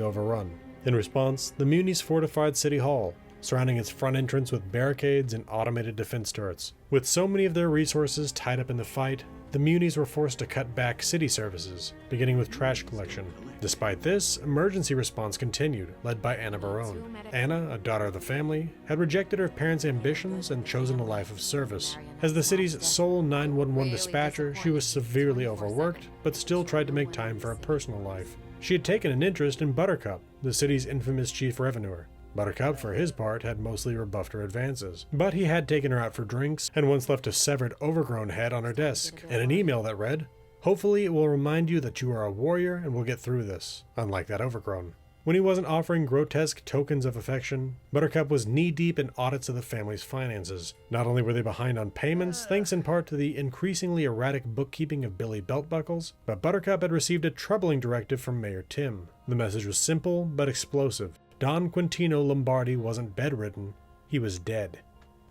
overrun. In response, the Munis fortified City Hall, surrounding its front entrance with barricades and automated defense turrets. With so many of their resources tied up in the fight, the Munis were forced to cut back city services, beginning with trash collection. Despite this, emergency response continued, led by Anna Barone. Anna, a daughter of the family, had rejected her parents' ambitions and chosen a life of service. As the city's sole 911 dispatcher, she was severely overworked, but still tried to make time for a personal life. She had taken an interest in Buttercup, the city's infamous chief revenuer. Buttercup, for his part, had mostly rebuffed her advances, but he had taken her out for drinks and once left a severed Overgrown head on her desk, and an email that read, "Hopefully it will remind you that you are a warrior and will get through this," unlike that Overgrown. When he wasn't offering grotesque tokens of affection, Buttercup was knee-deep in audits of the family's finances. Not only were they behind on payments, thanks in part to the increasingly erratic bookkeeping of Billy Beltbuckles, but Buttercup had received a troubling directive from Mayor Tim. The message was simple but explosive. Don Quintino Lombardi wasn't bedridden, he was dead.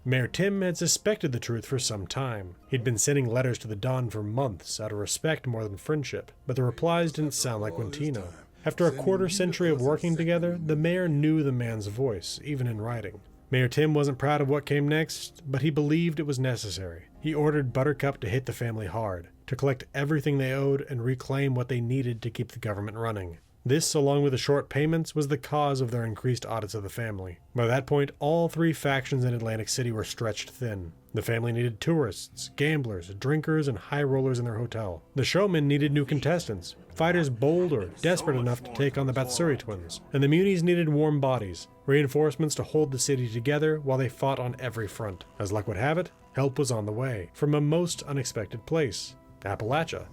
Mayor Tim had suspected the truth for some time. He'd been sending letters to the Don for months, out of respect more than friendship, but the replies didn't sound like Quintino. After a quarter century of working together, the mayor knew the man's voice, even in writing. Mayor Tim wasn't proud of what came next, but he believed it was necessary. He ordered Buttercup to hit the family hard, to collect everything they owed and reclaim what they needed to keep the government running. This, along with the short payments, was the cause of their increased audits of the family. By that point, all three factions in Atlantic City were stretched thin. The family needed tourists, gamblers, drinkers, and high rollers in their hotel. The showmen needed new contestants, fighters bold or desperate enough to take on the Batsuri twins. And the Munis needed warm bodies, reinforcements to hold the city together while they fought on every front. As luck would have it, help was on the way, from a most unexpected place, Appalachia.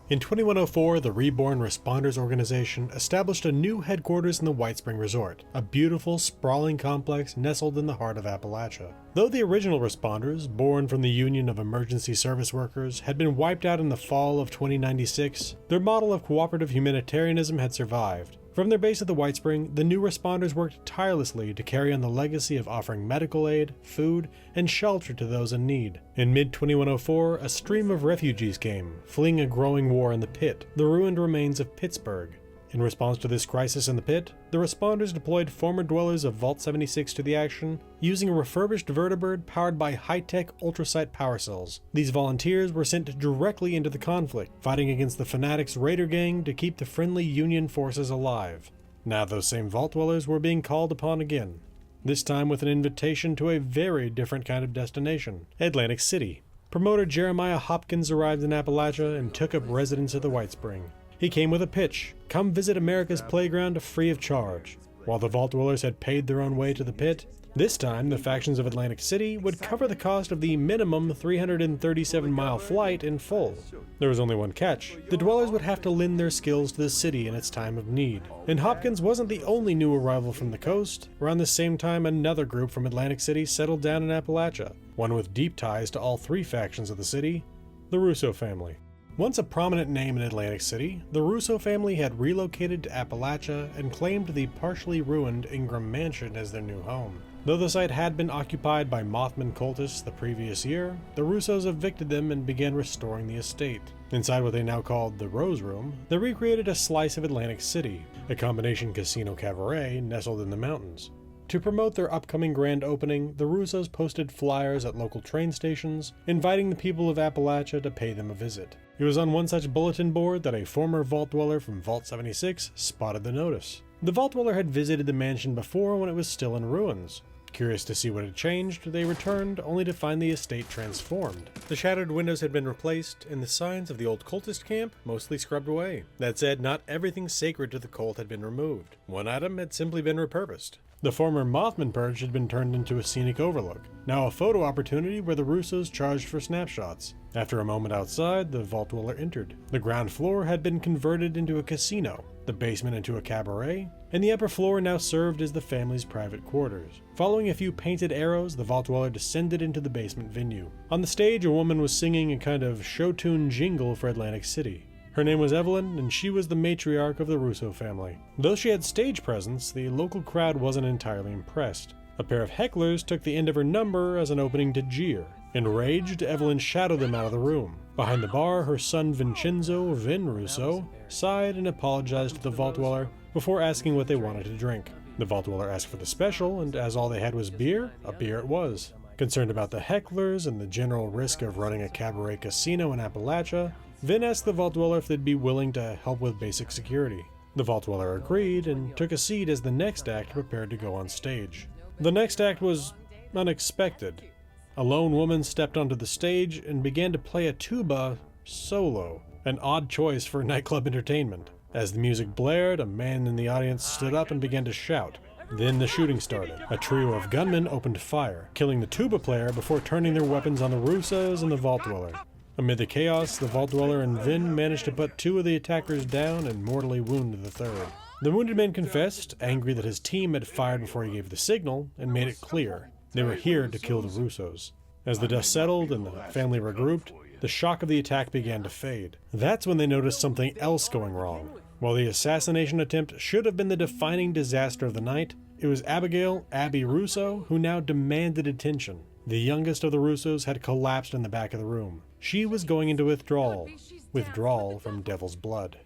In 2104, the Reborn Responders Organization established a new headquarters in the White Spring Resort, a beautiful, sprawling complex nestled in the heart of Appalachia. Though the original responders, born from the Union of Emergency Service Workers, had been wiped out in the fall of 2096, their model of cooperative humanitarianism had survived. From their base at the White Spring, the new responders worked tirelessly to carry on the legacy of offering medical aid, food, and shelter to those in need. In mid-2104, a stream of refugees came, fleeing a growing war in the Pit, the ruined remains of Pittsburgh. In response to this crisis in the Pit, the responders deployed former dwellers of Vault 76 to the action, using a refurbished vertibird powered by high-tech ultrasight power cells. These volunteers were sent directly into the conflict, fighting against the Fanatics Raider Gang to keep the friendly Union forces alive. Now those same Vault dwellers were being called upon again, this time with an invitation to a very different kind of destination, Atlantic City. Promoter Jeremiah Hopkins arrived in Appalachia and took up residence at the White Spring. He came with a pitch: come visit America's playground free of charge. While the Vault Dwellers had paid their own way to the Pit, this time the factions of Atlantic City would cover the cost of the minimum 337-mile flight in full. There was only one catch: the Dwellers would have to lend their skills to the city in its time of need. And Hopkins wasn't the only new arrival from the coast. Around the same time, another group from Atlantic City settled down in Appalachia, one with deep ties to all three factions of the city, the Russo family. Once a prominent name in Atlantic City, the Russo family had relocated to Appalachia and claimed the partially ruined Ingram Mansion as their new home. Though the site had been occupied by Mothman cultists the previous year, the Russos evicted them and began restoring the estate. Inside what they now called the Rose Room, they recreated a slice of Atlantic City, a combination casino cabaret nestled in the mountains. To promote their upcoming grand opening, the Russos posted flyers at local train stations, inviting the people of Appalachia to pay them a visit. It was on one such bulletin board that a former Vault Dweller from Vault 76 spotted the notice. The Vault Dweller had visited the mansion before when it was still in ruins. Curious to see what had changed, they returned, only to find the estate transformed. The shattered windows had been replaced, and the signs of the old cultist camp mostly scrubbed away. That said, not everything sacred to the cult had been removed. One item had simply been repurposed. The former Mothman Perch had been turned into a scenic overlook, now a photo opportunity where the Russos charged for snapshots. After a moment outside, the vault dweller entered. The ground floor had been converted into a casino, the basement into a cabaret, and the upper floor now served as the family's private quarters. Following a few painted arrows, the vault dweller descended into the basement venue. On the stage, a woman was singing a kind of show tune jingle for Atlantic City. Her name was Evelyn, and she was the matriarch of the Russo family. Though she had stage presence, the local crowd wasn't entirely impressed. A pair of hecklers took the end of her number as an opening to jeer. Enraged, Evelyn shadowed them out of the room. Behind the bar, her son Vincenzo, Vin Russo, sighed and apologized to the vault dweller before asking what they wanted to drink. The vault dweller asked for the special, and as all they had was beer, a beer it was. Concerned about the hecklers and the general risk of running a cabaret casino in Appalachia, Vin asked the vault dweller if they'd be willing to help with basic security. The vault dweller agreed and took a seat as the next act prepared to go on stage. The next act was unexpected. A lone woman stepped onto the stage and began to play a tuba solo, an odd choice for nightclub entertainment. As the music blared, a man in the audience stood up and began to shout. Then the shooting started. A trio of gunmen opened fire, killing the tuba player before turning their weapons on the Russos and the vault dweller. Amid the chaos, the vault dweller and Vin managed to put two of the attackers down and mortally wound the third. The wounded man confessed, angry that his team had fired before he gave the signal, and made it clear they were here to kill the Russos. As the dust settled and the family regrouped, the shock of the attack began to fade. That's when they noticed something else going wrong. While the assassination attempt should have been the defining disaster of the night, it was Abigail, Abby Russo, who now demanded attention. The youngest of the Russos had collapsed in the back of the room. She was going into withdrawal from Devil's Blood.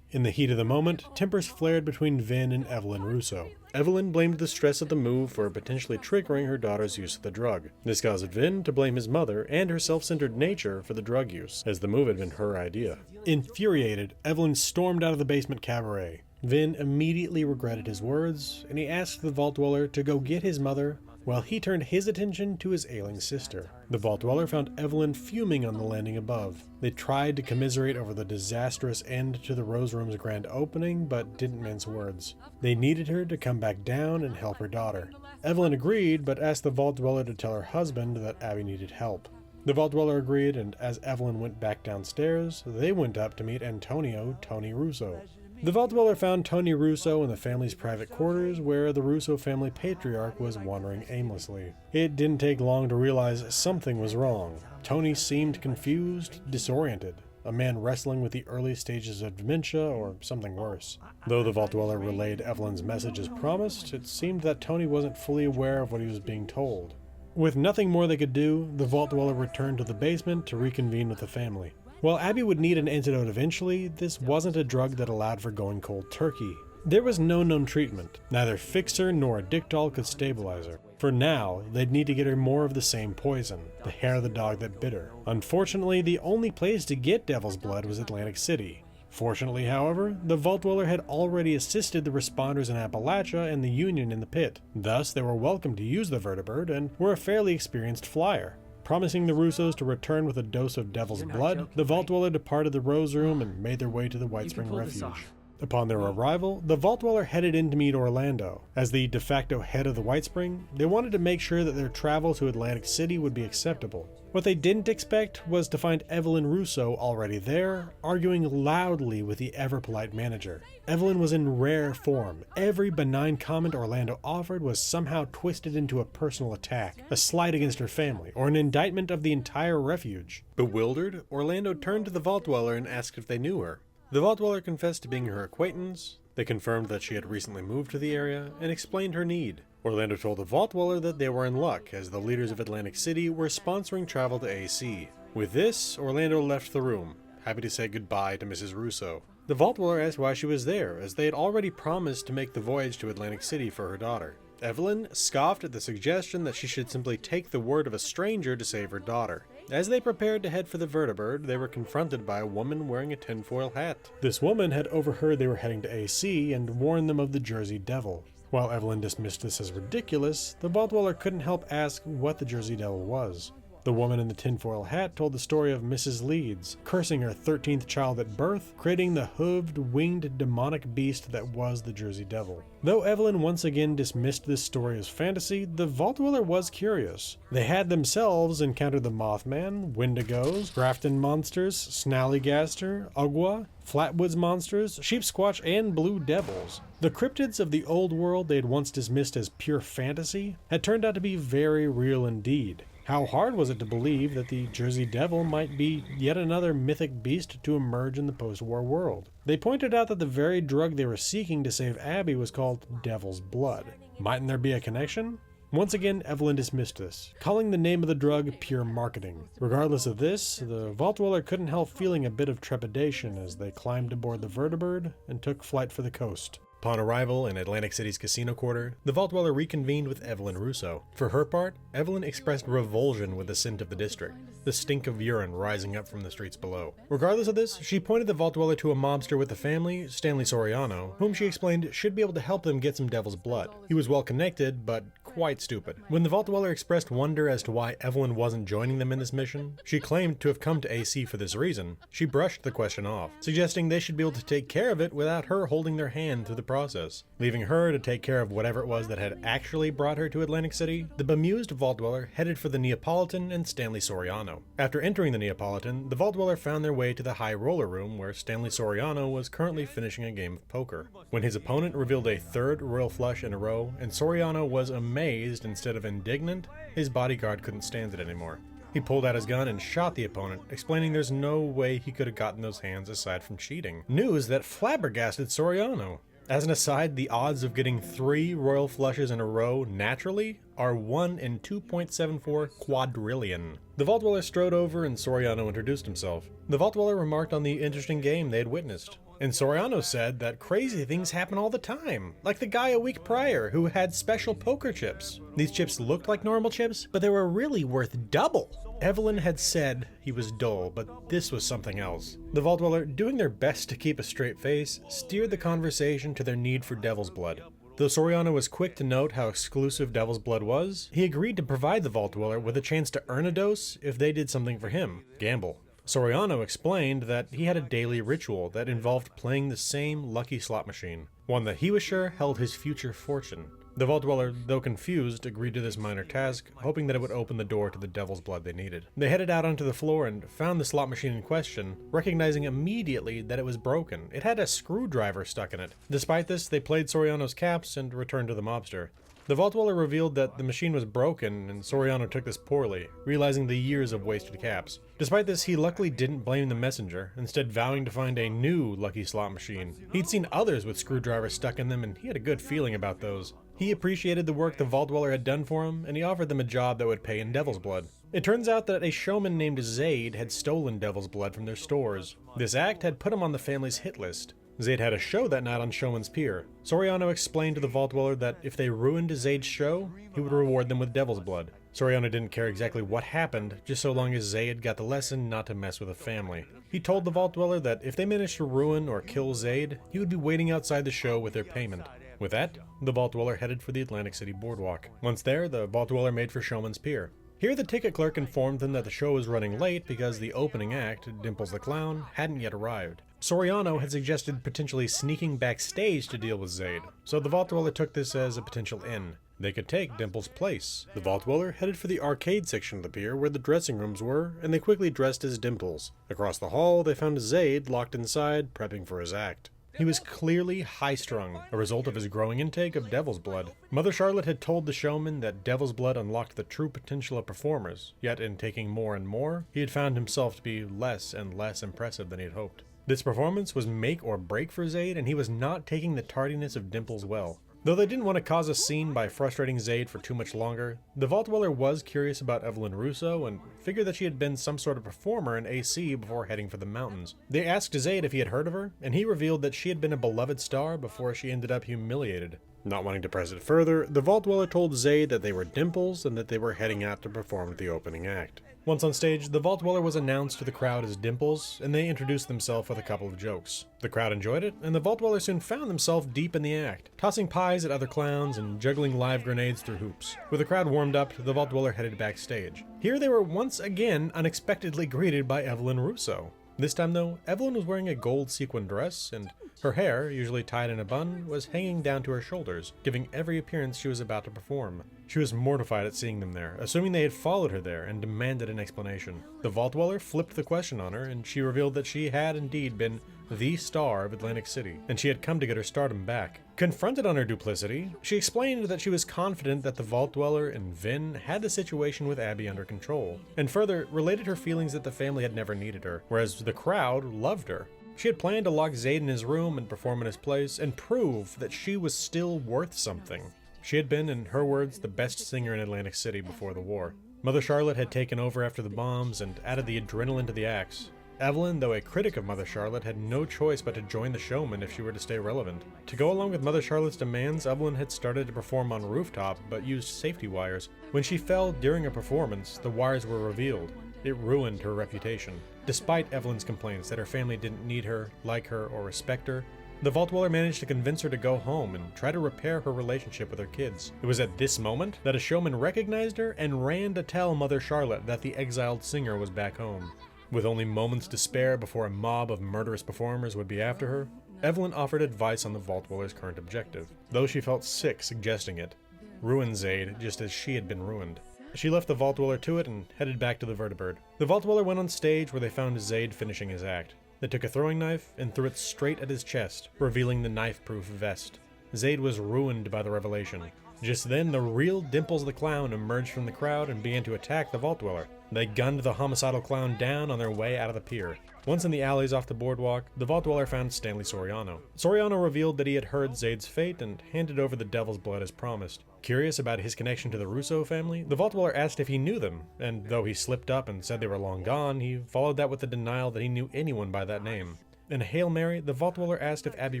In the heat of the moment, tempers flared between Vin and Evelyn Russo. Evelyn blamed the stress of the move for potentially triggering her daughter's use of the drug. This caused Vin to blame his mother and her self-centered nature for the drug use, as the move had been her idea. Infuriated, Evelyn stormed out of the basement cabaret. Vin immediately regretted his words, and he asked the vault dweller to go get his mother, while he turned his attention to his ailing sister. The vault dweller found Evelyn fuming on the landing above. They tried to commiserate over the disastrous end to the Rose Room's grand opening, but didn't mince words. They needed her to come back down and help her daughter. Evelyn agreed, but asked the vault dweller to tell her husband that Abby needed help. The vault dweller agreed, and as Evelyn went back downstairs, they went up to meet Antonio, Tony Russo. The vault dweller found Tony Russo in the family's private quarters, where the Russo family patriarch was wandering aimlessly. It didn't take long to realize something was wrong. Tony seemed confused, disoriented, a man wrestling with the early stages of dementia or something worse. Though the vault dweller relayed Evelyn's message as promised, it seemed that Tony wasn't fully aware of what he was being told. With nothing more they could do, the vault dweller returned to the basement to reconvene with the family. While Abby would need an antidote eventually, this wasn't a drug that allowed for going cold turkey. There was no known treatment. Neither fixer nor Addictol could stabilize her. For now, they'd need to get her more of the same poison, the hair of the dog that bit her. Unfortunately, the only place to get Devil's Blood was Atlantic City. Fortunately, however, the vault dweller had already assisted the responders in Appalachia and the Union in the pit. Thus, they were welcome to use the vertibird and were a fairly experienced flyer. Promising the Russos to return with a dose of Devil's Blood, the vault dweller departed the Rose Room and made their way to the White Spring Refuge. Upon their arrival, the vault dweller headed in to meet Orlando. As the de facto head of the White Spring, they wanted to make sure that their travel to Atlantic City would be acceptable. What they didn't expect was to find Evelyn Russo already there, arguing loudly with the ever-polite manager. Evelyn was in rare form. Every benign comment Orlando offered was somehow twisted into a personal attack, a slight against her family, or an indictment of the entire refuge. Bewildered, Orlando turned to the vault dweller and asked if they knew her. The vault dweller confessed to being her acquaintance. They confirmed that she had recently moved to the area and explained her need. Orlando told the vault dweller that they were in luck, as the leaders of Atlantic City were sponsoring travel to AC. With this, Orlando left the room, happy to say goodbye to Mrs. Russo. The vault dweller asked why she was there, as they had already promised to make the voyage to Atlantic City for her daughter. Evelyn scoffed at the suggestion that she should simply take the word of a stranger to save her daughter. As they prepared to head for the vertibird, they were confronted by a woman wearing a tinfoil hat. This woman had overheard they were heading to AC and warned them of the Jersey Devil. While Evelyn dismissed this as ridiculous, the vault dweller couldn't help ask what the Jersey Devil was. The woman in the tinfoil hat told the story of Mrs. Leeds, cursing her 13th child at birth, creating the hooved, winged, demonic beast that was the Jersey Devil. Though Evelyn once again dismissed this story as fantasy, the Vault Dweller was curious. They had themselves encountered the Mothman, Wendigos, Grafton monsters, Snallygaster, Ugwa, Flatwoods monsters, Sheep Squatch, and Blue Devils. The cryptids of the old world they had once dismissed as pure fantasy had turned out to be very real indeed. How hard was it to believe that the Jersey Devil might be yet another mythic beast to emerge in the post-war world? They pointed out that the very drug they were seeking to save Abby was called Devil's Blood. Mightn't there be a connection? Once again, Evelyn dismissed this, calling the name of the drug pure marketing. Regardless of this, the Vault Dweller couldn't help feeling a bit of trepidation as they climbed aboard the Vertibird and took flight for the coast. Upon arrival in Atlantic City's casino quarter, the Vault Dweller reconvened with Evelyn Russo. For her part, Evelyn expressed revulsion with the scent of the district, the stink of urine rising up from the streets below. Regardless of this, she pointed the Vault Dweller to a mobster with the family, Stanley Soriano, whom she explained should be able to help them get some devil's blood. He was well connected, but quite stupid. When the Vault Dweller expressed wonder as to why Evelyn wasn't joining them in this mission, she claimed to have come to AC for this reason. She brushed the question off, suggesting they should be able to take care of it without her holding their hand through the process. Leaving her to take care of whatever it was that had actually brought her to Atlantic City, the bemused Vault Dweller headed for the Neapolitan and Stanley Soriano. After entering the Neapolitan, the Vault Dweller found their way to the high roller room where Stanley Soriano was currently finishing a game of poker. When his opponent revealed a third royal flush in a row and Soriano was amazed instead of indignant, his bodyguard couldn't stand it anymore. He pulled out his gun and shot the opponent, explaining there's no way he could have gotten those hands aside from cheating. News that flabbergasted Soriano. As an aside, the odds of getting 3 royal flushes in a row naturally are 1 in 2.74 quadrillion. The Vault Dweller strode over and Soriano introduced himself. The Vault Dweller remarked on the interesting game they had witnessed. And Soriano said that crazy things happen all the time, like the guy a week prior who had special poker chips. These chips looked like normal chips, but they were really worth double. Evelyn had said he was dull, but this was something else. The Vault Dweller, doing their best to keep a straight face, steered the conversation to their need for devil's blood. Though Soriano was quick to note how exclusive Devil's Blood was, he agreed to provide the Vault Dweller with a chance to earn a dose if they did something for him, gamble. Soriano explained that he had a daily ritual that involved playing the same lucky slot machine, one that he was sure held his future fortune. The Vault Dweller, though confused, agreed to this minor task, hoping that it would open the door to the Devil's Blood they needed. They headed out onto the floor and found the slot machine in question, recognizing immediately that it was broken. It had a screwdriver stuck in it. Despite this, they played Soriano's caps and returned to the mobster. The Vault Dweller revealed that the machine was broken, and Soriano took this poorly, realizing the years of wasted caps. Despite this, he luckily didn't blame the messenger, instead vowing to find a new lucky slot machine. He'd seen others with screwdrivers stuck in them, and he had a good feeling about those. He appreciated the work the Vault Dweller had done for him, and he offered them a job that would pay in Devil's Blood. It turns out that a showman named Zaid had stolen Devil's Blood from their stores. This act had put him on the family's hit list. Zaid had a show that night on Showman's Pier. Soriano explained to the Vault Dweller that if they ruined Zaid's show, he would reward them with Devil's Blood. Soriano didn't care exactly what happened, just so long as Zaid got the lesson not to mess with a family. He told the Vault Dweller that if they managed to ruin or kill Zaid, he would be waiting outside the show with their payment. With that, the Vault Dweller headed for the Atlantic City boardwalk. Once there, the Vault Dweller made for Showman's Pier. Here, the ticket clerk informed them that the show was running late because the opening act, Dimples the Clown, hadn't yet arrived. Soriano had suggested potentially sneaking backstage to deal with Zaid, so the Vault Dweller took this as a potential in. They could take Dimple's place. The Vault Dweller headed for the arcade section of the pier where the dressing rooms were, and they quickly dressed as Dimples. Across the hall, they found Zaid locked inside, prepping for his act. He was clearly high-strung, a result of his growing intake of Devil's Blood. Mother Charlotte had told the showman that Devil's Blood unlocked the true potential of performers, yet in taking more and more, he had found himself to be less and less impressive than he had hoped. This performance was make or break for Zaid, and he was not taking the tardiness of Dimples well. Though they didn't want to cause a scene by frustrating Zaid for too much longer, the Vault Dweller was curious about Evelyn Russo and figured that she had been some sort of performer in AC before heading for the mountains. They asked Zaid if he had heard of her, and he revealed that she had been a beloved star before she ended up humiliated. Not wanting to press it further, the Vault Dweller told Zaid that they were Dimples and that they were heading out to perform the opening act. Once on stage, the Vault Dweller was announced to the crowd as Dimples, and they introduced themselves with a couple of jokes. The crowd enjoyed it, and the Vault Dweller soon found himself deep in the act, tossing pies at other clowns and juggling live grenades through hoops. With the crowd warmed up, the Vault Dweller headed backstage. Here they were once again unexpectedly greeted by Evelyn Russo. This time though, Evelyn was wearing a gold sequin dress, and her hair, usually tied in a bun, was hanging down to her shoulders, giving every appearance she was about to perform. She was mortified at seeing them there, assuming they had followed her there, and demanded an explanation. The Vault Dweller flipped the question on her, and she revealed that she had indeed been the star of Atlantic City, and she had come to get her stardom back. Confronted on her duplicity, she explained that she was confident that the Vault Dweller and Vin had the situation with Abby under control, and further related her feelings that the family had never needed her, whereas the crowd loved her. She had planned to lock Zaid in his room and perform in his place, and prove that she was still worth something. She had been, in her words, the best singer in Atlantic City before the war. Mother Charlotte had taken over after the bombs and added the adrenaline to the acts. Evelyn, though a critic of Mother Charlotte, had no choice but to join the showman if she were to stay relevant. To go along with Mother Charlotte's demands, Evelyn had started to perform on a rooftop, but used safety wires. When she fell during a performance, the wires were revealed. It ruined her reputation. Despite Evelyn's complaints that her family didn't need her, like her, or respect her, the Vault Dweller managed to convince her to go home and try to repair her relationship with her kids. It was at this moment that a showman recognized her and ran to tell Mother Charlotte that the exiled singer was back home. With only moments to spare before a mob of murderous performers would be after her, Evelyn offered advice on the Vault Dweller's current objective, though she felt sick suggesting it. Ruin Zaid just as she had been ruined. She left the Vault Dweller to it and headed back to the Vertibird. The Vault Dweller went on stage where they found Zaid finishing his act. They took a throwing knife and threw it straight at his chest, revealing the knife-proof vest. Zaid was ruined by the revelation. Just then, the real Dimples the Clown emerged from the crowd and began to attack the Vault Dweller. They gunned the homicidal clown down on their way out of the pier. Once in the alleys off the boardwalk, the Vault Dweller found Stanley Soriano. Soriano revealed that he had heard Zaid's fate and handed over the Devil's Blood as promised. Curious about his connection to the Russo family, the Vault Dweller asked if he knew them, and though he slipped up and said they were long gone, he followed that with the denial that he knew anyone by that name. In a Hail Mary, the Vault Dweller asked if Abby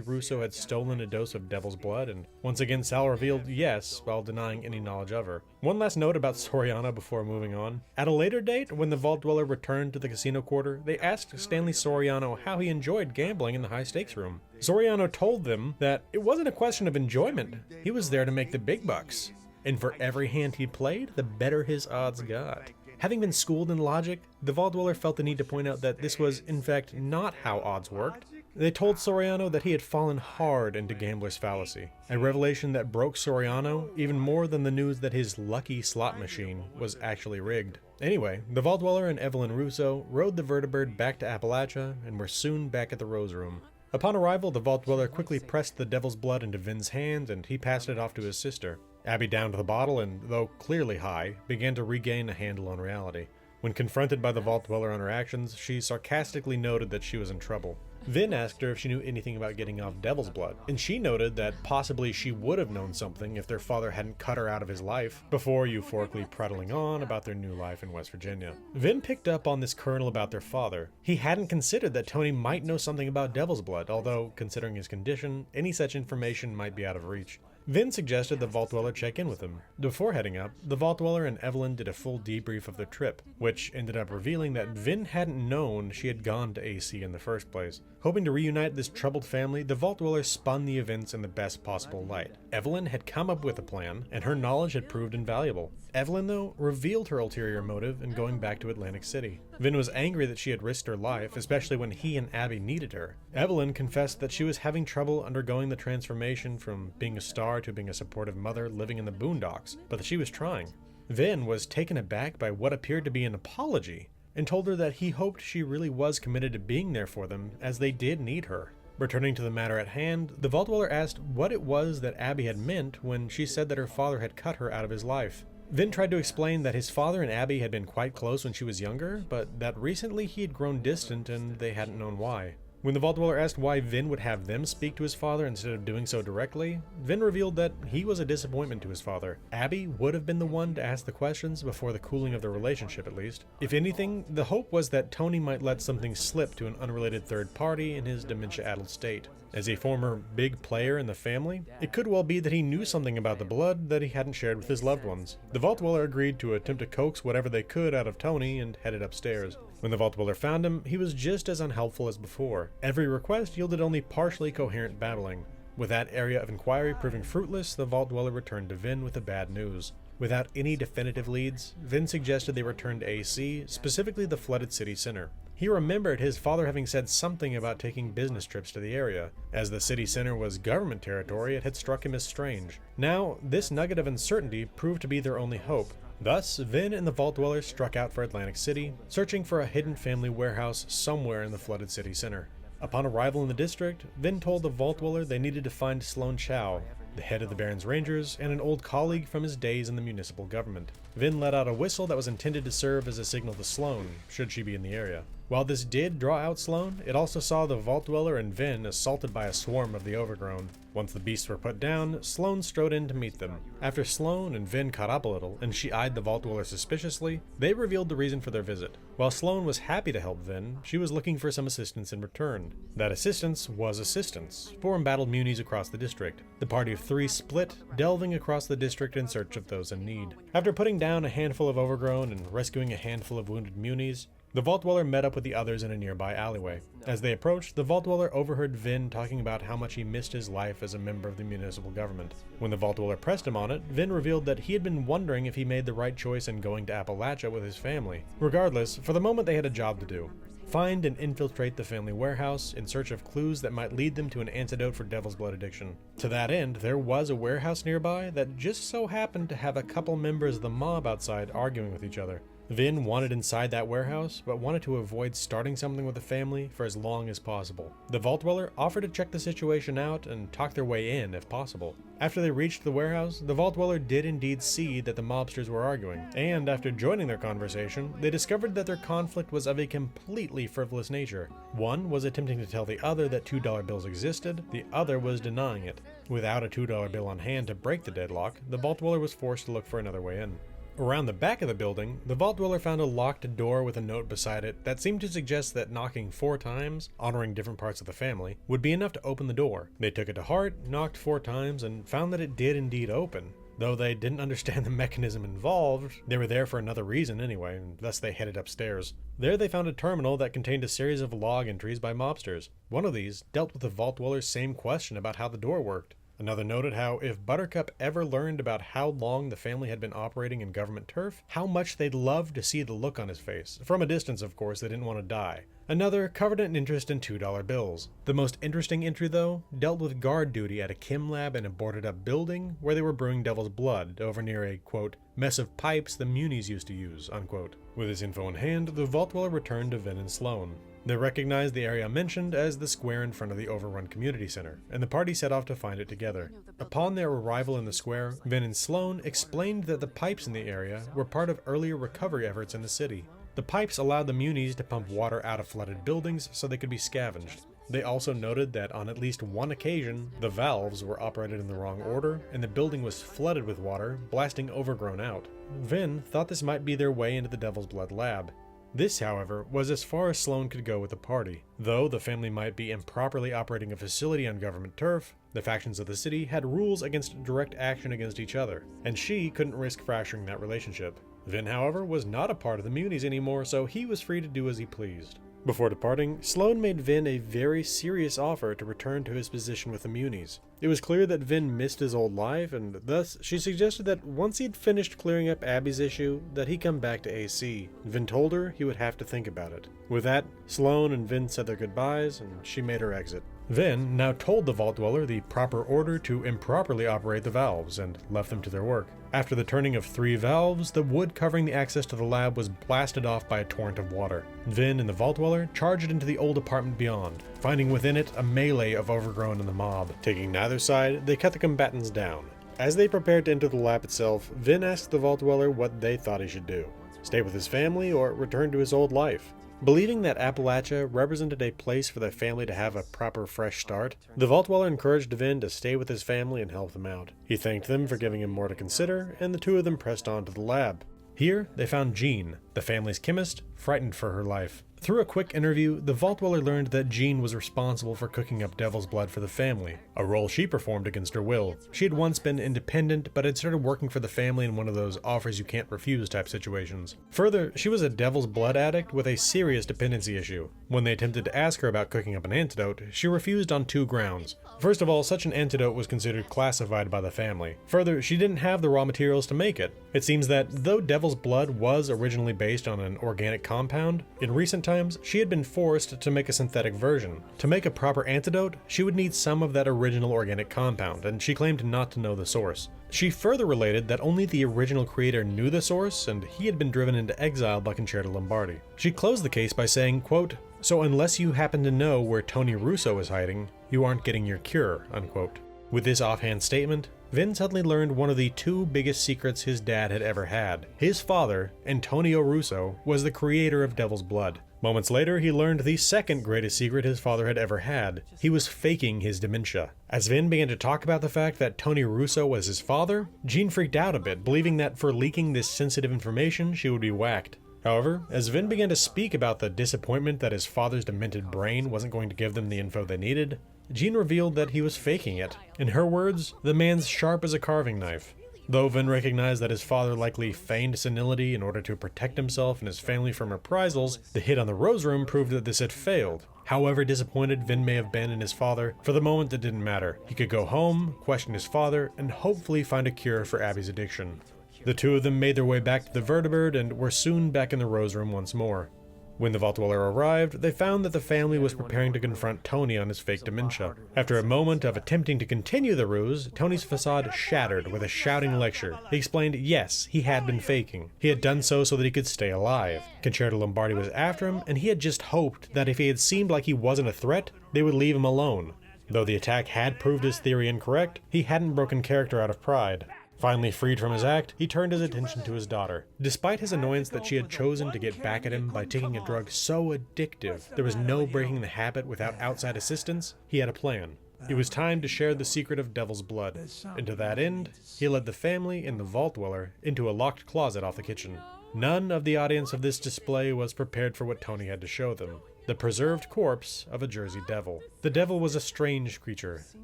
Russo had stolen a dose of Devil's Blood, and once again Sal revealed yes, while denying any knowledge of her. One last note about Soriano before moving on. At a later date, when the Vault Dweller returned to the casino quarter, they asked Stanley Soriano how he enjoyed gambling in the high-stakes room. Soriano told them that it wasn't a question of enjoyment, he was there to make the big bucks. And for every hand he played, the better his odds got. Having been schooled in logic, the Vault Dweller felt the need to point out that this was, in fact, not how odds worked. They told Soriano that he had fallen hard into gambler's fallacy, a revelation that broke Soriano even more than the news that his lucky slot machine was actually rigged. Anyway, the Vault Dweller and Evelyn Russo rode the Vertibird back to Appalachia and were soon back at the Rose Room. Upon arrival, the Vault Dweller quickly pressed the Devil's Blood into Vin's hand and he passed it off to his sister. Abby downed the bottle and, though clearly high, began to regain a handle on reality. When confronted by the Vault Dweller on her actions, she sarcastically noted that she was in trouble. Vin asked her if she knew anything about getting off Devil's Blood, and she noted that possibly she would have known something if their father hadn't cut her out of his life, before euphorically prattling on about their new life in West Virginia. Vin picked up on this kernel about their father. He hadn't considered that Tony might know something about Devil's Blood, although, considering his condition, any such information might be out of reach. Vin suggested the Vault Dweller check in with him. Before heading up, the Vault Dweller and Evelyn did a full debrief of their trip, which ended up revealing that Vin hadn't known she had gone to AC in the first place. Hoping to reunite this troubled family, the Vault Dweller spun the events in the best possible light. Evelyn had come up with a plan, and her knowledge had proved invaluable. Evelyn, though, revealed her ulterior motive in going back to Atlantic City. Vin was angry that she had risked her life, especially when he and Abby needed her. Evelyn confessed that she was having trouble undergoing the transformation from being a star to being a supportive mother living in the boondocks, but that she was trying. Vin was taken aback by what appeared to be an apology, and told her that he hoped she really was committed to being there for them, as they did need her. Returning to the matter at hand, the Vault Dweller asked what it was that Abby had meant when she said that her father had cut her out of his life. Vin tried to explain that his father and Abby had been quite close when she was younger, but that recently he had grown distant and they hadn't known why. When the Vault Dweller asked why Vin would have them speak to his father instead of doing so directly, Vin revealed that he was a disappointment to his father. Abby would have been the one to ask the questions before the cooling of the relationship, at least. If anything, the hope was that Tony might let something slip to an unrelated third party in his dementia-addled state. As a former big player in the family, it could well be that he knew something about the blood that he hadn't shared with his loved ones. The Vault Dweller agreed to attempt to coax whatever they could out of Tony and headed upstairs. When the Vault Dweller found him, he was just as unhelpful as before. Every request yielded only partially coherent babbling. With that area of inquiry proving fruitless, the Vault Dweller returned to Vin with the bad news. Without any definitive leads, Vin suggested they return to AC, specifically the flooded city center. He remembered his father having said something about taking business trips to the area. As the city center was government territory, it had struck him as strange. Now, this nugget of uncertainty proved to be their only hope. Thus, Vin and the Vault Dweller struck out for Atlantic City, searching for a hidden family warehouse somewhere in the flooded city center. Upon arrival in the district, Vin told the Vault Dweller they needed to find Sloan Chow, the head of the Baron's Rangers and an old colleague from his days in the municipal government. Vin let out a whistle that was intended to serve as a signal to Sloan, should she be in the area. While this did draw out Sloan, it also saw the Vault Dweller and Vin assaulted by a swarm of the Overgrown. Once the beasts were put down, Sloan strode in to meet them. After Sloan and Vin caught up a little, and she eyed the Vault Dweller suspiciously, they revealed the reason for their visit. While Sloan was happy to help Vin, she was looking for some assistance in return. That assistance was assistance, for embattled munis across the district. The party of three split, delving across the district in search of those in need. After putting down a handful of Overgrown and rescuing a handful of wounded munis, the Vault Dweller met up with the others in a nearby alleyway. As they approached, the Vault Dweller overheard Vin talking about how much he missed his life as a member of the municipal government. When the Vault Dweller pressed him on it, Vin revealed that he had been wondering if he made the right choice in going to Appalachia with his family. Regardless, for the moment they had a job to do. Find and infiltrate the family warehouse in search of clues that might lead them to an antidote for devil's blood addiction. To that end, there was a warehouse nearby that just so happened to have a couple members of the mob outside arguing with each other. Vin wanted inside that warehouse, but wanted to avoid starting something with the family for as long as possible. The Vault Dweller offered to check the situation out and talk their way in if possible. After they reached the warehouse, the Vault Dweller did indeed see that the mobsters were arguing, and after joining their conversation, they discovered that their conflict was of a completely frivolous nature. One was attempting to tell the other that $2 bills existed, the other was denying it. Without a $2 bill on hand to break the deadlock, the Vault Dweller was forced to look for another way in. Around the back of the building, the Vault Dweller found a locked door with a note beside it that seemed to suggest that knocking 4 times, honoring different parts of the family, would be enough to open the door. They took it to heart, knocked 4 times, and found that it did indeed open. Though they didn't understand the mechanism involved, they were there for another reason anyway, and thus they headed upstairs. There they found a terminal that contained a series of log entries by mobsters. One of these dealt with the Vault Dweller's same question about how the door worked. Another noted how if Buttercup ever learned about how long the family had been operating in government turf, how much they'd love to see the look on his face. From a distance, of course, they didn't want to die. Another covered an interest in $2 bills. The most interesting entry, though, dealt with guard duty at a chem lab in a boarded-up building where they were brewing devil's blood over near a, quote, mess of pipes the munis used to use, unquote. With this info in hand, the Vault Dweller returned to Vin and Sloan. They recognized the area mentioned as the square in front of the overrun community center, and the party set off to find it together. Upon their arrival in the square, Vin and Sloan explained that the pipes in the area were part of earlier recovery efforts in the city. The pipes allowed the munis to pump water out of flooded buildings so they could be scavenged. They also noted that on at least one occasion, the valves were operated in the wrong order, and the building was flooded with water, blasting Overgrown out. Vin thought this might be their way into the Devil's Blood lab. This, however, was as far as Sloan could go with the party. Though the family might be improperly operating a facility on government turf, the factions of the city had rules against direct action against each other, and she couldn't risk fracturing that relationship. Vin, however, was not a part of the munis anymore, so he was free to do as he pleased. Before departing, Sloan made Vin a very serious offer to return to his position with the munis. It was clear that Vin missed his old life, and thus she suggested that once he'd finished clearing up Abby's issue, that he come back to AC. Vin told her he would have to think about it. With that, Sloan and Vin said their goodbyes, and she made her exit. Vin now told the Vault Dweller the proper order to improperly operate the valves, and left them to their work. After the turning of 3 valves, the wood covering the access to the lab was blasted off by a torrent of water. Vin and the Vault Dweller charged into the old apartment beyond, finding within it a melee of Overgrown and the mob. Taking neither side, they cut the combatants down. As they prepared to enter the lab itself, Vin asked the Vault Dweller what they thought he should do. Stay with his family or return to his old life? Believing that Appalachia represented a place for the family to have a proper fresh start, the Vault Dweller encouraged Vin to stay with his family and help them out. He thanked them for giving him more to consider, and the two of them pressed on to the lab. Here, they found Jean, the family's chemist, frightened for her life. Through a quick interview, the Vault Dweller learned that Jean was responsible for cooking up devil's blood for the family, a role she performed against her will. She had once been independent, but had started working for the family in one of those offers you can't refuse type situations. Further, she was a devil's blood addict with a serious dependency issue. When they attempted to ask her about cooking up an antidote, she refused on 2 grounds. First of all, such an antidote was considered classified by the family. Further, she didn't have the raw materials to make it. It seems that though devil's blood was originally based on an organic compound, in recent times, she had been forced to make a synthetic version. To make a proper antidote, she would need some of that original organic compound, and she claimed not to know the source. She further related that only the original creator knew the source, and he had been driven into exile by Concerto Lombardi. She closed the case by saying, quote, "So unless you happen to know where Tony Russo is hiding, you aren't getting your cure," unquote. With this offhand statement, Vin suddenly learned one of the 2 biggest secrets his dad had ever had. His father, Antonio Russo, was the creator of Devil's Blood. Moments later, he learned the second greatest secret his father had ever had. He was faking his dementia. As Vin began to talk about the fact that Tony Russo was his father, Jean freaked out a bit, believing that for leaking this sensitive information, she would be whacked. However, as Vin began to speak about the disappointment that his father's demented brain wasn't going to give them the info they needed, Jean revealed that he was faking it. In her words, the man's sharp as a carving knife. Though Vin recognized that his father likely feigned senility in order to protect himself and his family from reprisals, the hit on the Rose Room proved that this had failed. However disappointed Vin may have been in his father, for the moment it didn't matter. He could go home, question his father, and hopefully find a cure for Abby's addiction. The two of them made their way back to the Vertibird and were soon back in the Rose Room once more. When the Vault Dweller arrived, they found that the family was preparing to confront Tony on his fake dementia. After a moment of attempting to continue the ruse, Tony's facade shattered with a shouting lecture. He explained yes, he had been faking. He had done so that he could stay alive. Concerto Lombardi was after him, and he had just hoped that if he had seemed like he wasn't a threat, they would leave him alone. Though the attack had proved his theory incorrect, he hadn't broken character out of pride. Finally freed from his act, he turned his attention to his daughter. Despite his annoyance that she had chosen to get back at him by taking a drug so addictive, there was no breaking the habit without outside assistance. He had a plan. It was time to share the secret of Devil's Blood, and to that end, he led the family and the Vault Dweller into a locked closet off the kitchen. None of the audience of this display was prepared for what Tony had to show them. The preserved corpse of a Jersey devil. The devil was a strange creature,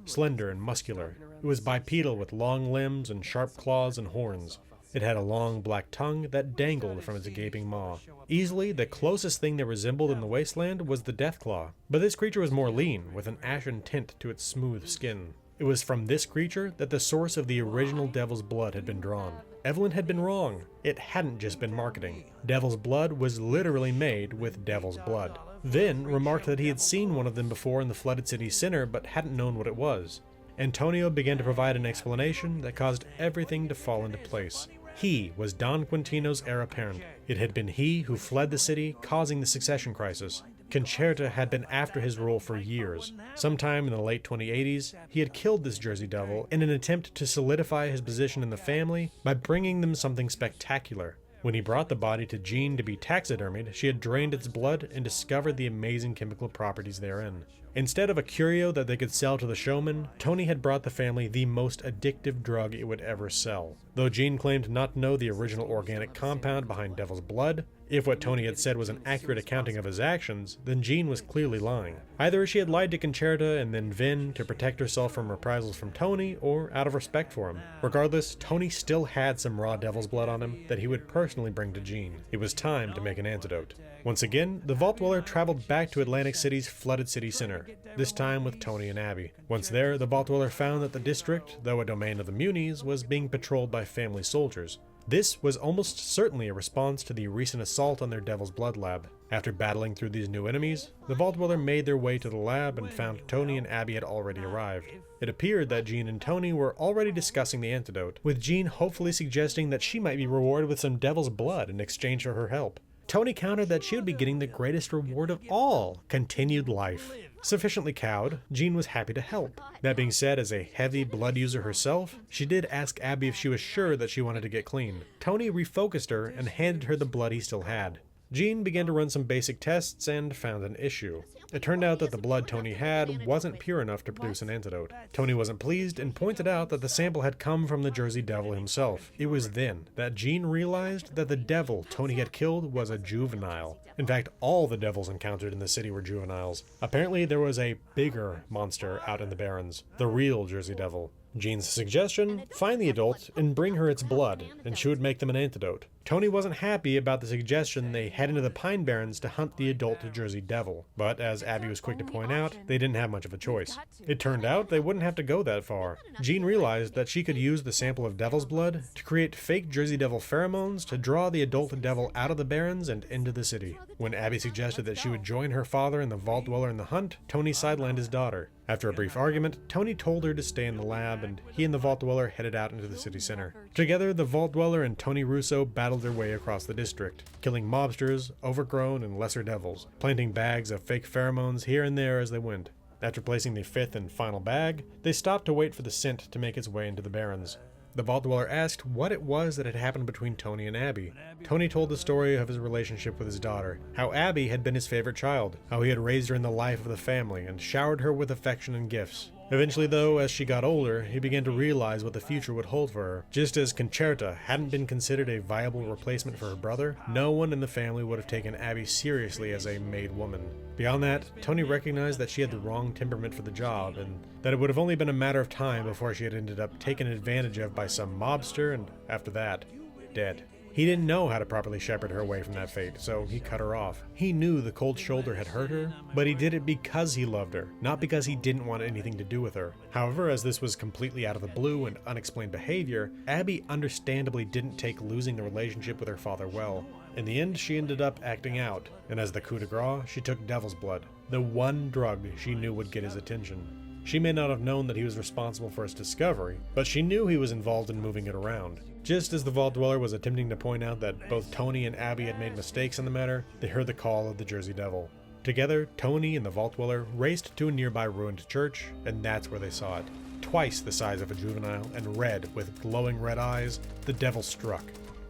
slender and muscular. It was bipedal with long limbs and sharp claws and horns. It had a long black tongue that dangled from its gaping maw. Easily, the closest thing that resembled in the wasteland was the Deathclaw, but this creature was more lean, with an ashen tint to its smooth skin. It was from this creature that the source of the original Devil's Blood had been drawn. Evelyn had been wrong. It hadn't just been marketing. Devil's Blood was literally made with devil's blood. Vin remarked that he had seen one of them before in the Flooded City Center, but hadn't known what it was. Antonio began to provide an explanation that caused everything to fall into place. He was Don Quintino's heir apparent. It had been he who fled the city, causing the succession crisis. Concerta had been after his rule for years. Sometime in the late 2080s, he had killed this Jersey Devil in an attempt to solidify his position in the family by bringing them something spectacular. When he brought the body to Jean to be taxidermied, she had drained its blood and discovered the amazing chemical properties therein. Instead of a curio that they could sell to the showman, Tony had brought the family the most addictive drug it would ever sell. Though Jean claimed not to know the original organic compound behind Devil's Blood, if what Tony had said was an accurate accounting of his actions, then Jean was clearly lying. Either she had lied to Concerta and then Vin to protect herself from reprisals from Tony, or out of respect for him. Regardless, Tony still had some raw Devil's Blood on him that he would personally bring to Jean. It was time to make an antidote. Once again, the Vault Dweller traveled back to Atlantic City's Flooded City Center, this time with Tony and Abby. Once there, the Vault Dweller found that the district, though a domain of the Muni's, was being patrolled by family soldiers. This was almost certainly a response to the recent assault on their Devil's Blood lab. After battling through these new enemies, the Vault Dweller made their way to the lab and found Tony and Abby had already arrived. It appeared that Jean and Tony were already discussing the antidote, with Jean hopefully suggesting that she might be rewarded with some Devil's Blood in exchange for her help. Tony countered that she would be getting the greatest reward of all, continued life. Sufficiently cowed, Jean was happy to help. That being said, as a heavy blood user herself, she did ask Abby if she was sure that she wanted to get clean. Tony refocused her and handed her the blood he still had. Jean began to run some basic tests and found an issue. It turned out that the blood Tony had wasn't pure enough to produce an antidote. Tony wasn't pleased and pointed out that the sample had come from the Jersey Devil himself. It was then that Jean realized that the devil Tony had killed was a juvenile. In fact, all the devils encountered in the city were juveniles. Apparently, there was a bigger monster out in the Barrens, the real Jersey Devil. Jean's suggestion, find the adult and bring her its blood, and she would make them an antidote. Tony wasn't happy about the suggestion they head into the Pine Barrens to hunt the adult Jersey Devil, but as Abby was quick to point out, they didn't have much of a choice. It turned out they wouldn't have to go that far. Jean realized that she could use the sample of devil's blood to create fake Jersey Devil pheromones to draw the adult devil out of the Barrens and into the city. When Abby suggested that she would join her father and the Vault Dweller in the hunt, Tony sidelined his daughter. After a brief argument, Tony told her to stay in the lab, and he and the Vault Dweller headed out into the city center. Together, the Vault Dweller and Tony Russo battled their way across the district, killing mobsters, overgrown, and lesser devils, planting bags of fake pheromones here and there as they went. After placing the fifth and final bag, they stopped to wait for the scent to make its way into the Barrens. The Vault Dweller asked what it was that had happened between Tony and Abby. Tony told the story of his relationship with his daughter, how Abby had been his favorite child, how he had raised her in the life of the family and showered her with affection and gifts. Eventually, though, as she got older, he began to realize what the future would hold for her. Just as Concerta hadn't been considered a viable replacement for her brother, no one in the family would have taken Abby seriously as a made woman. Beyond that, Tony recognized that she had the wrong temperament for the job, and that it would have only been a matter of time before she had ended up taken advantage of by some mobster, and after that, dead. He didn't know how to properly shepherd her away from that fate, so he cut her off. He knew the cold shoulder had hurt her, but he did it because he loved her, not because he didn't want anything to do with her. However, as this was completely out of the blue and unexplained behavior, Abby understandably didn't take losing the relationship with her father well. In the end, she ended up acting out, and as the coup de grace, she took devil's blood, the one drug she knew would get his attention. She may not have known that he was responsible for its discovery, but she knew he was involved in moving it around. Just as the Vault Dweller was attempting to point out that both Tony and Abby had made mistakes in the matter, they heard the call of the Jersey Devil. Together, Tony and the Vault Dweller raced to a nearby ruined church, and that's where they saw it. Twice the size of a juvenile and red with glowing red eyes, the devil struck.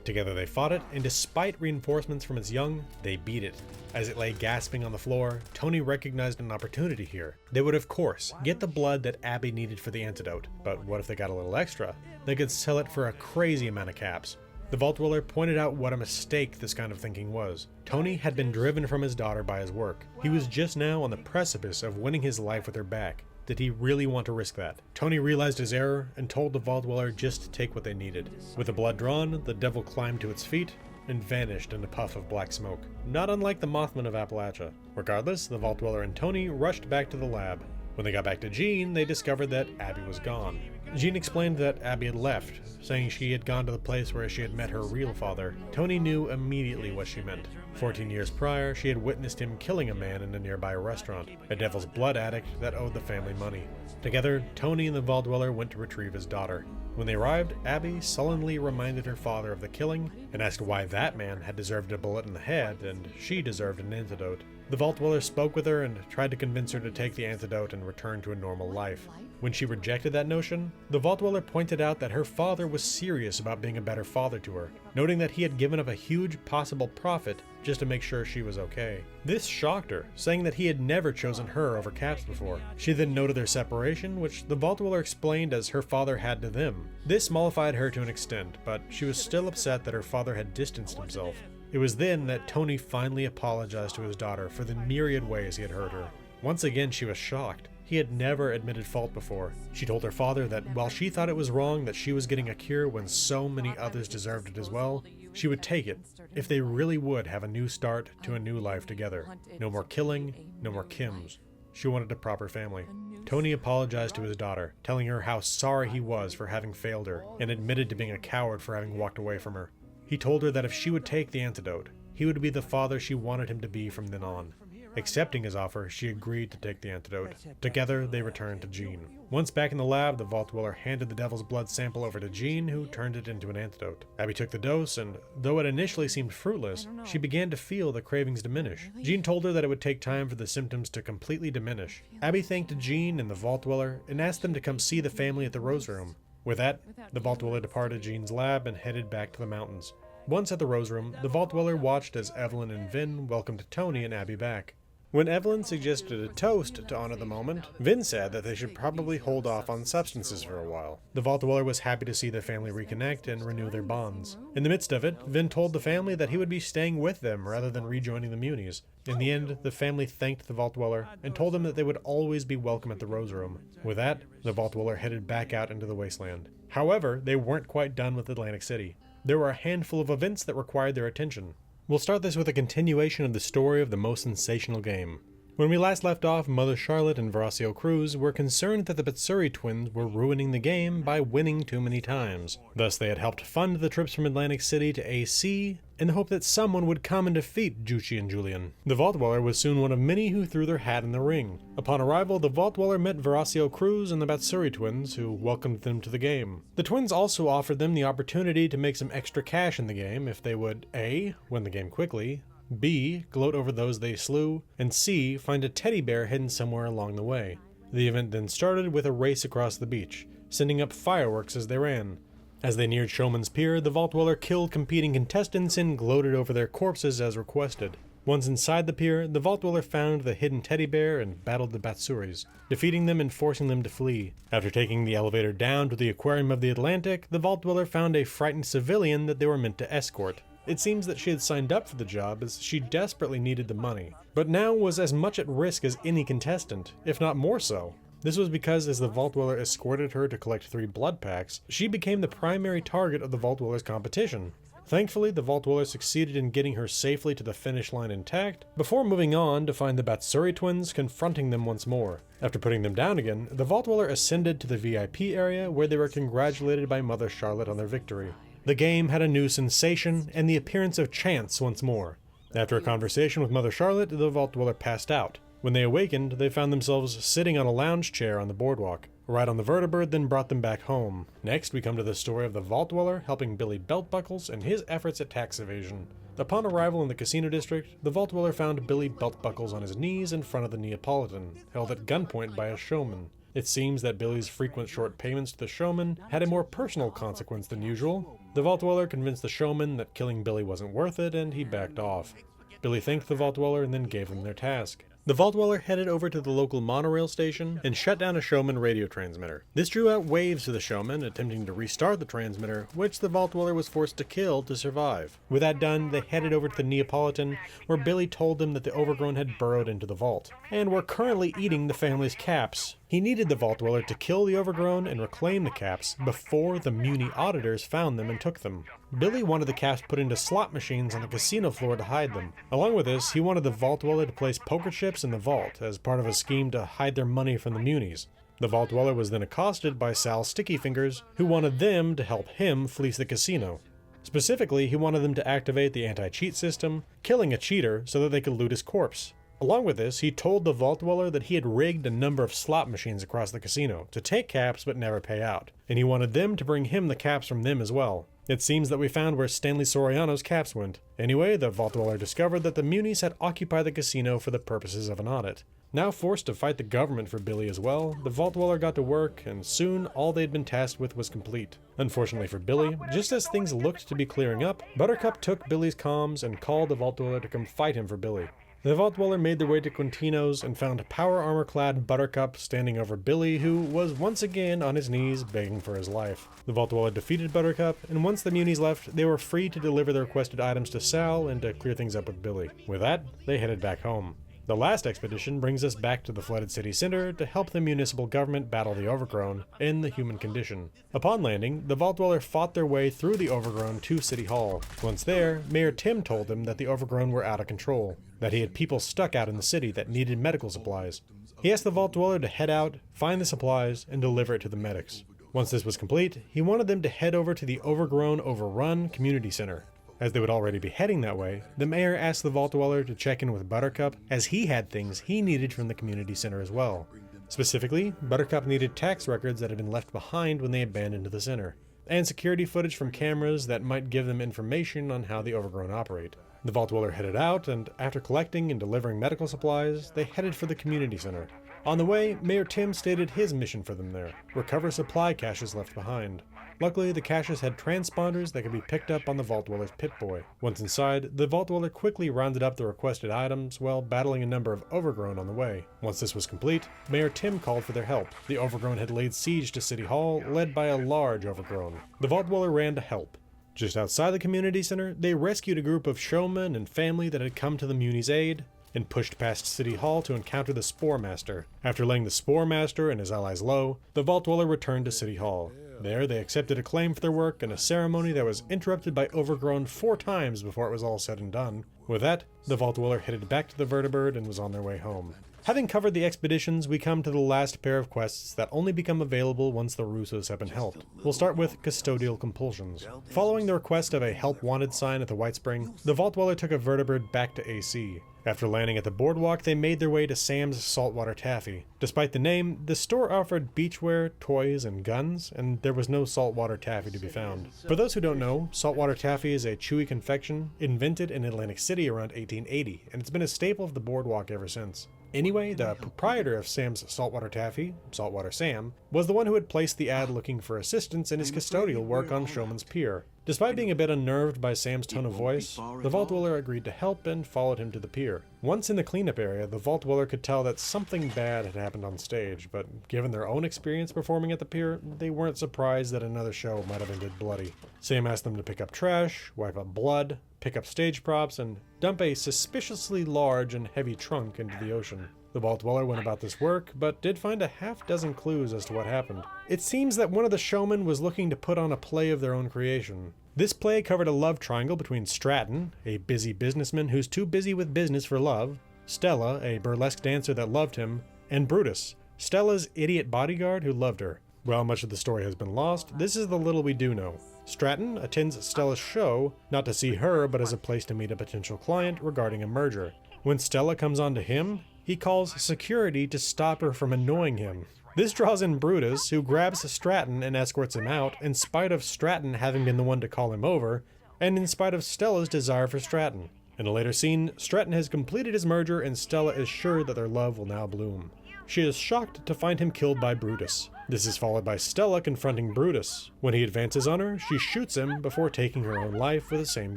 Together they fought it, and despite reinforcements from its young, they beat it. As it lay gasping on the floor, Tony recognized an opportunity here. They would, of course, get the blood that Abby needed for the antidote, but what if they got a little extra? They could sell it for a crazy amount of caps. The Vault Dweller pointed out what a mistake this kind of thinking was. Tony had been driven from his daughter by his work. He was just now on the precipice of winning his life with her back. Did he really want to risk that? Tony realized his error and told the Vault Dweller just to take what they needed. With the blood drawn, the devil climbed to its feet and vanished in a puff of black smoke, not unlike the Mothman of Appalachia. Regardless, the Vault Dweller and Tony rushed back to the lab. When they got back to Jean, they discovered that Abby was gone. Jean explained that Abby had left, saying she had gone to the place where she had met her real father. Tony knew immediately what she meant. 14 years prior, she had witnessed him killing a man in a nearby restaurant, a devil's blood addict that owed the family money. Together, Tony and the Vault Dweller went to retrieve his daughter. When they arrived, Abby sullenly reminded her father of the killing and asked why that man had deserved a bullet in the head and she deserved an antidote. The Vault Dweller spoke with her and tried to convince her to take the antidote and return to a normal life. When she rejected that notion, the Vault Dweller pointed out that her father was serious about being a better father to her, noting that he had given up a huge possible profit just to make sure she was okay. This shocked her, saying that he had never chosen her over cats before. She then noted their separation, which the Vault Dweller explained as her father had to them. This mollified her to an extent, but she was still upset that her father had distanced himself. It was then that Tony finally apologized to his daughter for the myriad ways he had hurt her. Once again, she was shocked. He had never admitted fault before. She told her father that while she thought it was wrong that she was getting a cure when so many others deserved it as well, she would take it if they really would have a new start to a new life together. No more killing, no more Kims. She wanted a proper family. Tony apologized to his daughter, telling her how sorry he was for having failed her, and admitted to being a coward for having walked away from her. He told her that if she would take the antidote, he would be the father she wanted him to be from then on. Accepting his offer, she agreed to take the antidote. Together, they returned to Jean. Once back in the lab, the Vault Dweller handed the devil's blood sample over to Jean, who turned it into an antidote. Abby took the dose, and though it initially seemed fruitless, she began to feel the cravings diminish. Jean told her that it would take time for the symptoms to completely diminish. Abby thanked Jean and the Vault Dweller and asked them to come see the family at the Rose Room. With that, the Vault Dweller departed Jean's lab and headed back to the mountains. Once at the Rose Room, the Vault Dweller watched as Evelyn and Vin welcomed Tony and Abby back. When Evelyn suggested a toast to honor the moment, Vin said that they should probably hold off on substances for a while. The Vault Dweller was happy to see their family reconnect and renew their bonds. In the midst of it, Vin told the family that he would be staying with them rather than rejoining the Munies. In the end, the family thanked the Vault Dweller and told him that they would always be welcome at the Rose Room. With that, the Vault Dweller headed back out into the wasteland. However, they weren't quite done with Atlantic City. There were a handful of events that required their attention. We'll start this with a continuation of the story of the most sensational game. When we last left off, Mother Charlotte and Horacio Cruz were concerned that the Batsuri twins were ruining the game by winning too many times. Thus, they had helped fund the trips from Atlantic City to AC in the hope that someone would come and defeat Juchi and Julian. The Vault Dweller was soon one of many who threw their hat in the ring. Upon arrival, the Vault Dweller met Horacio Cruz and the Batsuri twins, who welcomed them to the game. The twins also offered them the opportunity to make some extra cash in the game if they would A. win the game quickly, B. gloat over those they slew, and C. find a teddy bear hidden somewhere along the way. The event then started with a race across the beach, sending up fireworks as they ran. As they neared Showman's Pier, the Vault Dweller killed competing contestants and gloated over their corpses as requested. Once inside the pier, the Vault Dweller found the hidden teddy bear and battled the Batsuris, defeating them and forcing them to flee. After taking the elevator down to the aquarium of the Atlantic, the Vault Dweller found a frightened civilian that they were meant to escort. It seems that she had signed up for the job as she desperately needed the money, but now was as much at risk as any contestant, if not more so. This was because as the Vault Dweller escorted her to collect 3 blood packs, she became the primary target of the Vault Dweller's competition. Thankfully, the Vault Dweller succeeded in getting her safely to the finish line intact, before moving on to find the Batsuri twins confronting them once more. After putting them down again, the Vault Dweller ascended to the VIP area where they were congratulated by Mother Charlotte on their victory. The game had a new sensation and the appearance of chance once more. After a conversation with Mother Charlotte, the Vault Dweller passed out. When they awakened, they found themselves sitting on a lounge chair on the boardwalk. A ride on the vertibird then brought them back home. Next, we come to the story of the Vault Dweller helping Billy Beltbuckles and his efforts at tax evasion. Upon arrival in the casino district, the Vault Dweller found Billy Beltbuckles on his knees in front of the Neapolitan, held at gunpoint by a showman. It seems that Billy's frequent short payments to the showman had a more personal consequence than usual. The Vault Dweller convinced the showman that killing Billy wasn't worth it, and he backed off. Billy thanked the Vault Dweller and then gave them their task. The Vault Dweller headed over to the local monorail station and shut down a showman radio transmitter. This drew out waves to the showman, attempting to restart the transmitter, which the Vault Dweller was forced to kill to survive. With that done, they headed over to the Neapolitan, where Billy told them that the Overgrown had burrowed into the vault, and were currently eating the family's caps. He needed the Vault Dweller to kill the Overgrown and reclaim the caps before the Muni auditors found them and took them. Billy wanted the caps put into slot machines on the casino floor to hide them. Along with this, he wanted the Vault Dweller to place poker chips in the vault as part of a scheme to hide their money from the Munis. The Vault Dweller was then accosted by Sal Sticky Fingers, who wanted them to help him fleece the casino. Specifically, he wanted them to activate the anti-cheat system, killing a cheater so that they could loot his corpse. Along with this, he told the Vault Dweller that he had rigged a number of slot machines across the casino to take caps but never pay out, and he wanted them to bring him the caps from them as well. It seems that we found where Stanley Soriano's caps went. Anyway, the Vault Dweller discovered that the Munis had occupied the casino for the purposes of an audit. Now forced to fight the government for Billy as well, the Vault Dweller got to work, and soon all they'd been tasked with was complete. Unfortunately for Billy, just as things looked to be clearing up, Buttercup took Billy's comms and called the Vault Dweller to come fight him for Billy. The Vault Dweller made their way to Quintino's and found power armor-clad Buttercup standing over Billy, who was once again on his knees begging for his life. The Vault Dweller defeated Buttercup, and once the Munis left, they were free to deliver the requested items to Sal and to clear things up with Billy. With that, they headed back home. The last expedition brings us back to the flooded city center to help the municipal government battle the Overgrown in the human condition. Upon landing, the Vault Dweller fought their way through the Overgrown to City Hall. Once there, Mayor Tim told them that the Overgrown were out of control, that he had people stuck out in the city that needed medical supplies. He asked the Vault Dweller to head out, find the supplies, and deliver it to the medics. Once this was complete, he wanted them to head over to the Overgrown Overrun Community Center. As they would already be heading that way, the mayor asked the Vault Dweller to check in with Buttercup, as he had things he needed from the community center as well. Specifically, Buttercup needed tax records that had been left behind when they abandoned the center, and security footage from cameras that might give them information on how the Overgrown operate. The Vault Dweller headed out, and after collecting and delivering medical supplies, they headed for the community center. On the way, Mayor Tim stated his mission for them there: recover supply caches left behind. Luckily, the caches had transponders that could be picked up on the Vault Dweller's Pip-Boy. Once inside, the Vault Dweller quickly rounded up the requested items while battling a number of Overgrown on the way. Once this was complete, Mayor Tim called for their help. The Overgrown had laid siege to City Hall, led by a large Overgrown. The Vault Dweller ran to help. Just outside the community center, they rescued a group of showmen and family that had come to the Muni's aid, and pushed past City Hall to encounter the Spore Master. After laying the Spore Master and his allies low, the Vault Dweller returned to City Hall. There, they accepted acclaim for their work in a ceremony that was interrupted by Overgrown 4 times before it was all said and done. With that, the Vault Dweller headed back to the Vertibird and was on their way home. Having covered the expeditions, we come to the last pair of quests that only become available once the Russos have been helped. We'll start with Custodial Compulsions. Following the request of a Help Wanted sign at the White Spring, the Vault Dweller took a Vertibird back to AC. After landing at the boardwalk, they made their way to Sam's Saltwater Taffy. Despite the name, the store offered beachwear, toys, and guns, and there was no saltwater taffy to be found. For those who don't know, saltwater taffy is a chewy confection invented in Atlantic City around 1880, and it's been a staple of the boardwalk ever since. Anyway, the proprietor of Sam's Saltwater Taffy, Saltwater Sam, was the one who had placed the ad looking for assistance in his custodial work on Showman's Pier. Despite being a bit unnerved by Sam's tone of voice, the Vault Dweller agreed to help and followed him to the pier. Once in the cleanup area, the Vault Dweller could tell that something bad had happened on stage, but given their own experience performing at the pier, they weren't surprised that another show might have ended bloody. Sam asked them to pick up trash, wipe up blood, pick up stage props, and dump a suspiciously large and heavy trunk into the ocean. The Vault Dweller went about this work, but did find a half-dozen clues as to what happened. It seems that one of the showmen was looking to put on a play of their own creation. This play covered a love triangle between Stratton, a busy businessman who's too busy with business for love, Stella, a burlesque dancer that loved him, and Brutus, Stella's idiot bodyguard who loved her. While much of the story has been lost, this is the little we do know. Stratton attends Stella's show, not to see her, but as a place to meet a potential client regarding a merger. When Stella comes on to him, he calls security to stop her from annoying him. This draws in Brutus, who grabs Stratton and escorts him out, in spite of Stratton having been the one to call him over, and in spite of Stella's desire for Stratton. In a later scene, Stratton has completed his merger and Stella is sure that their love will now bloom. She is shocked to find him killed by Brutus. This is followed by Stella confronting Brutus. When he advances on her, she shoots him before taking her own life with the same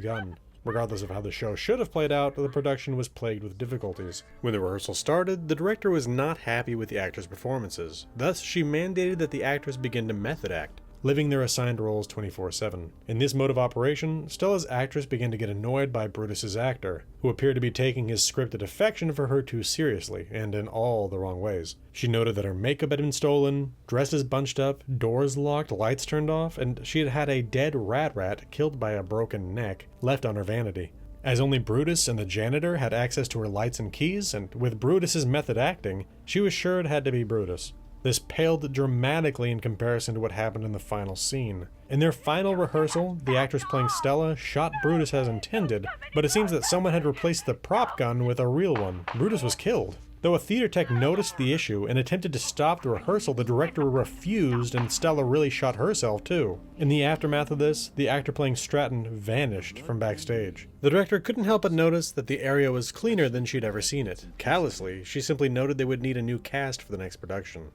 gun. Regardless of how the show should have played out, the production was plagued with difficulties. When the rehearsal started, the director was not happy with the actors' performances. Thus, she mandated that the actors begin to method act, living their assigned roles 24/7. In this mode of operation, Stella's actress began to get annoyed by Brutus's actor, who appeared to be taking his scripted affection for her too seriously, and in all the wrong ways. She noted that her makeup had been stolen, dresses bunched up, doors locked, lights turned off, and she had had a dead rat killed by a broken neck left on her vanity. As only Brutus and the janitor had access to her lights and keys, and with Brutus's method acting, she was sure it had to be Brutus. This paled dramatically in comparison to what happened in the final scene. In their final rehearsal, the actress playing Stella shot Brutus as intended, but it seems that someone had replaced the prop gun with a real one. Brutus was killed. Though a theater tech noticed the issue and attempted to stop the rehearsal, the director refused and Stella really shot herself too. In the aftermath of this, the actor playing Stratton vanished from backstage. The director couldn't help but notice that the area was cleaner than she'd ever seen it. Callously, she simply noted they would need a new cast for the next production.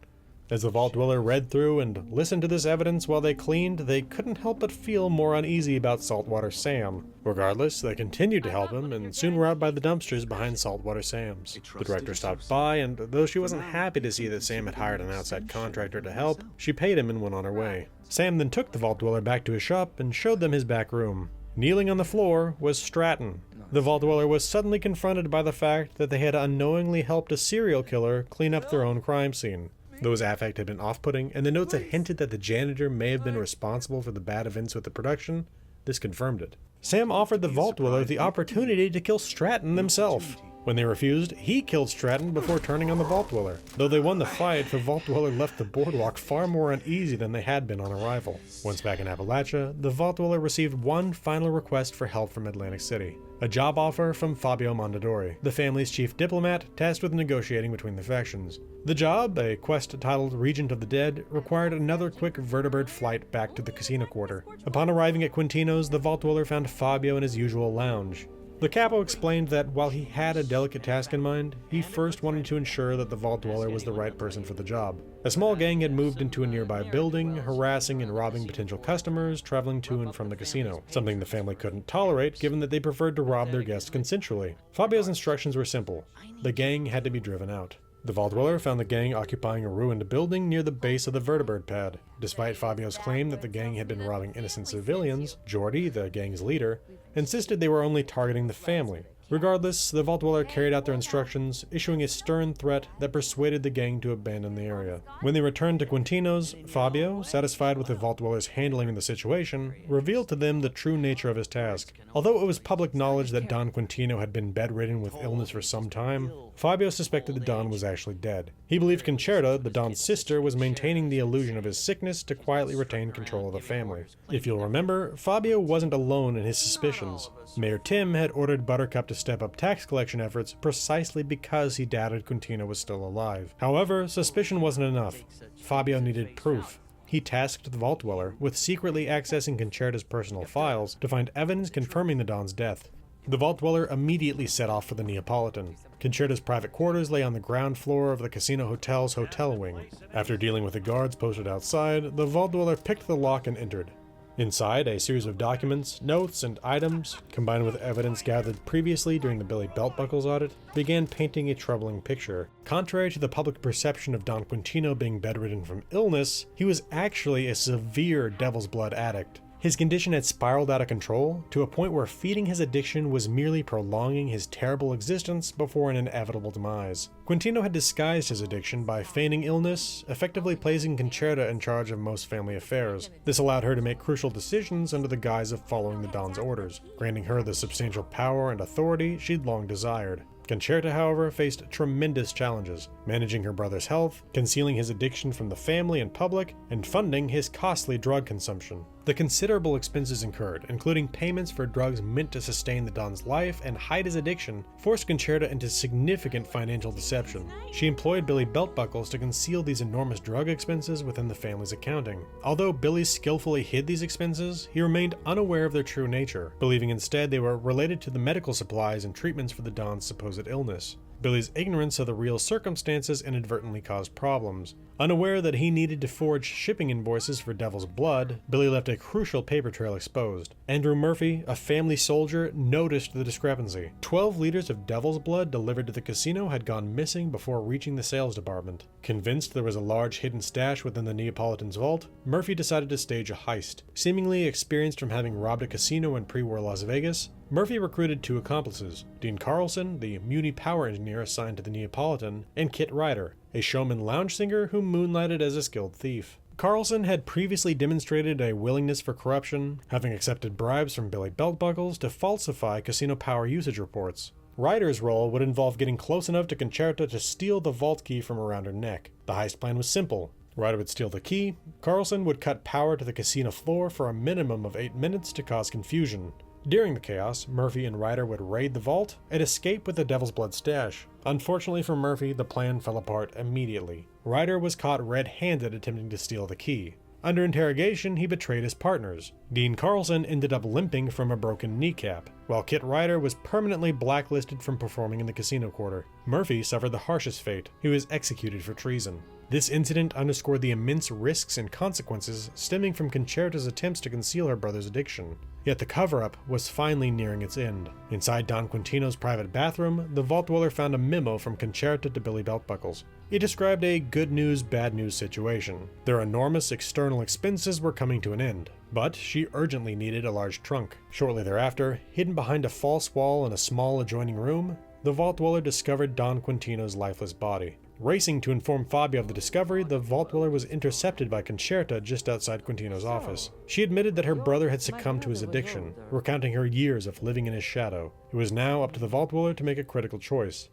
As the Vault Dweller read through and listened to this evidence while they cleaned, they couldn't help but feel more uneasy about Saltwater Sam. Regardless, they continued to help him, and soon were out by the dumpsters behind Saltwater Sam's. The director stopped by, and though she wasn't happy to see that Sam had hired an outside contractor to help, she paid him and went on her way. Sam then took the Vault Dweller back to his shop and showed them his back room. Kneeling on the floor was Stratton. The Vault Dweller was suddenly confronted by the fact that they had unknowingly helped a serial killer clean up their own crime scene. Though his affect had been off-putting, and the notes had hinted that the janitor may have been responsible for the bad events with the production, this confirmed it. Sam offered the Vault Dweller the opportunity to kill Stratton themselves. When they refused, he killed Stratton before turning on the Vault Dweller. Though they won the fight, the Vault Dweller left the boardwalk far more uneasy than they had been on arrival. Once back in Appalachia, the Vault Dweller received one final request for help from Atlantic City. A job offer from Fabio Mondadori, the family's chief diplomat tasked with negotiating between the factions. The job, a quest titled Regent of the Dead, required another quick vertibird flight back to the casino quarter. Upon arriving at Quintino's, the Vault Dweller found Fabio in his usual lounge. The capo explained that while he had a delicate task in mind, he first wanted to ensure that the vault dweller was the right person for the job. A small gang had moved into a nearby building, harassing and robbing potential customers traveling to and from the casino, something the family couldn't tolerate given that they preferred to rob their guests consensually. Fabio's instructions were simple. The gang had to be driven out. The vault dweller found the gang occupying a ruined building near the base of the vertibird pad. Despite Fabio's claim that the gang had been robbing innocent civilians, Jordi, the gang's leader, insisted they were only targeting the family. Regardless, the vault dweller carried out their instructions, issuing a stern threat that persuaded the gang to abandon the area. When they returned to Quintino's, Fabio, satisfied with the vault dweller's handling of the situation, revealed to them the true nature of his task. Although it was public knowledge that Don Quintino had been bedridden with illness for some time, Fabio suspected the Don was actually dead. He believed Concerta, the Don's sister, was maintaining the illusion of his sickness to quietly retain control of the family. If you'll remember, Fabio wasn't alone in his suspicions. Mayor Tim had ordered Buttercup to step up tax collection efforts precisely because he doubted Quintino was still alive. However, suspicion wasn't enough. Fabio needed proof. He tasked the vault dweller with secretly accessing Concerta's personal files to find evidence confirming the Don's death. The vault dweller immediately set off for the Neapolitan. Concerta's private quarters lay on the ground floor of the casino hotel's hotel wing. After dealing with the guards posted outside, the vault dweller picked the lock and entered. Inside, a series of documents, notes, and items, combined with evidence gathered previously during the Billy Belt Buckles audit, began painting a troubling picture. Contrary to the public perception of Don Quintino being bedridden from illness, he was actually a severe devil's blood addict. His condition had spiraled out of control to a point where feeding his addiction was merely prolonging his terrible existence before an inevitable demise. Quintino had disguised his addiction by feigning illness, effectively placing Concerta in charge of most family affairs. This allowed her to make crucial decisions under the guise of following the Don's orders, granting her the substantial power and authority she'd long desired. Concerta, however, faced tremendous challenges, managing her brother's health, concealing his addiction from the family and public, and funding his costly drug consumption. The considerable expenses incurred, including payments for drugs meant to sustain the Don's life and hide his addiction, forced Concerta into significant financial deception. She employed Billy Beltbuckles to conceal these enormous drug expenses within the family's accounting. Although Billy skillfully hid these expenses, he remained unaware of their true nature, believing instead they were related to the medical supplies and treatments for the Don's supposed illness. Billy's ignorance of the real circumstances inadvertently caused problems. Unaware that he needed to forge shipping invoices for Devil's Blood, Billy left a crucial paper trail exposed. Andrew Murphy, a family soldier, noticed the discrepancy. 12 liters of Devil's Blood delivered to the casino had gone missing before reaching the sales department. Convinced there was a large hidden stash within the Neapolitan's vault, Murphy decided to stage a heist. Seemingly experienced from having robbed a casino in pre-war Las Vegas, Murphy recruited 2 accomplices, Dean Carlson, the Muni power engineer assigned to the Neapolitan, and Kit Ryder, a showman lounge singer who moonlighted as a skilled thief. Carlson had previously demonstrated a willingness for corruption, having accepted bribes from Billy Beltbuckles to falsify casino power usage reports. Ryder's role would involve getting close enough to Concerta to steal the vault key from around her neck. The heist plan was simple. Ryder would steal the key, Carlson would cut power to the casino floor for a minimum of 8 minutes to cause confusion. During the chaos, Murphy and Ryder would raid the vault and escape with the Devil's Blood stash. Unfortunately for Murphy, the plan fell apart immediately. Ryder was caught red-handed attempting to steal the key. Under interrogation, he betrayed his partners. Dean Carlson ended up limping from a broken kneecap, while Kit Ryder was permanently blacklisted from performing in the casino quarter. Murphy suffered the harshest fate. He was executed for treason. This incident underscored the immense risks and consequences stemming from Concerta's attempts to conceal her brother's addiction. Yet the cover-up was finally nearing its end. Inside Don Quintino's private bathroom, the vault dweller found a memo from Concerta to Billy Beltbuckles. It described a good news, bad news situation. Their enormous external expenses were coming to an end, but she urgently needed a large trunk. Shortly thereafter, hidden behind a false wall in a small adjoining room, the vault dweller discovered Don Quintino's lifeless body. Racing to inform Fabio of the discovery, the vault dweller was intercepted by Concerta just outside Quintino's office. She admitted that her brother had succumbed to his addiction, recounting her years of living in his shadow. It was now up to the vault dweller to make a critical choice.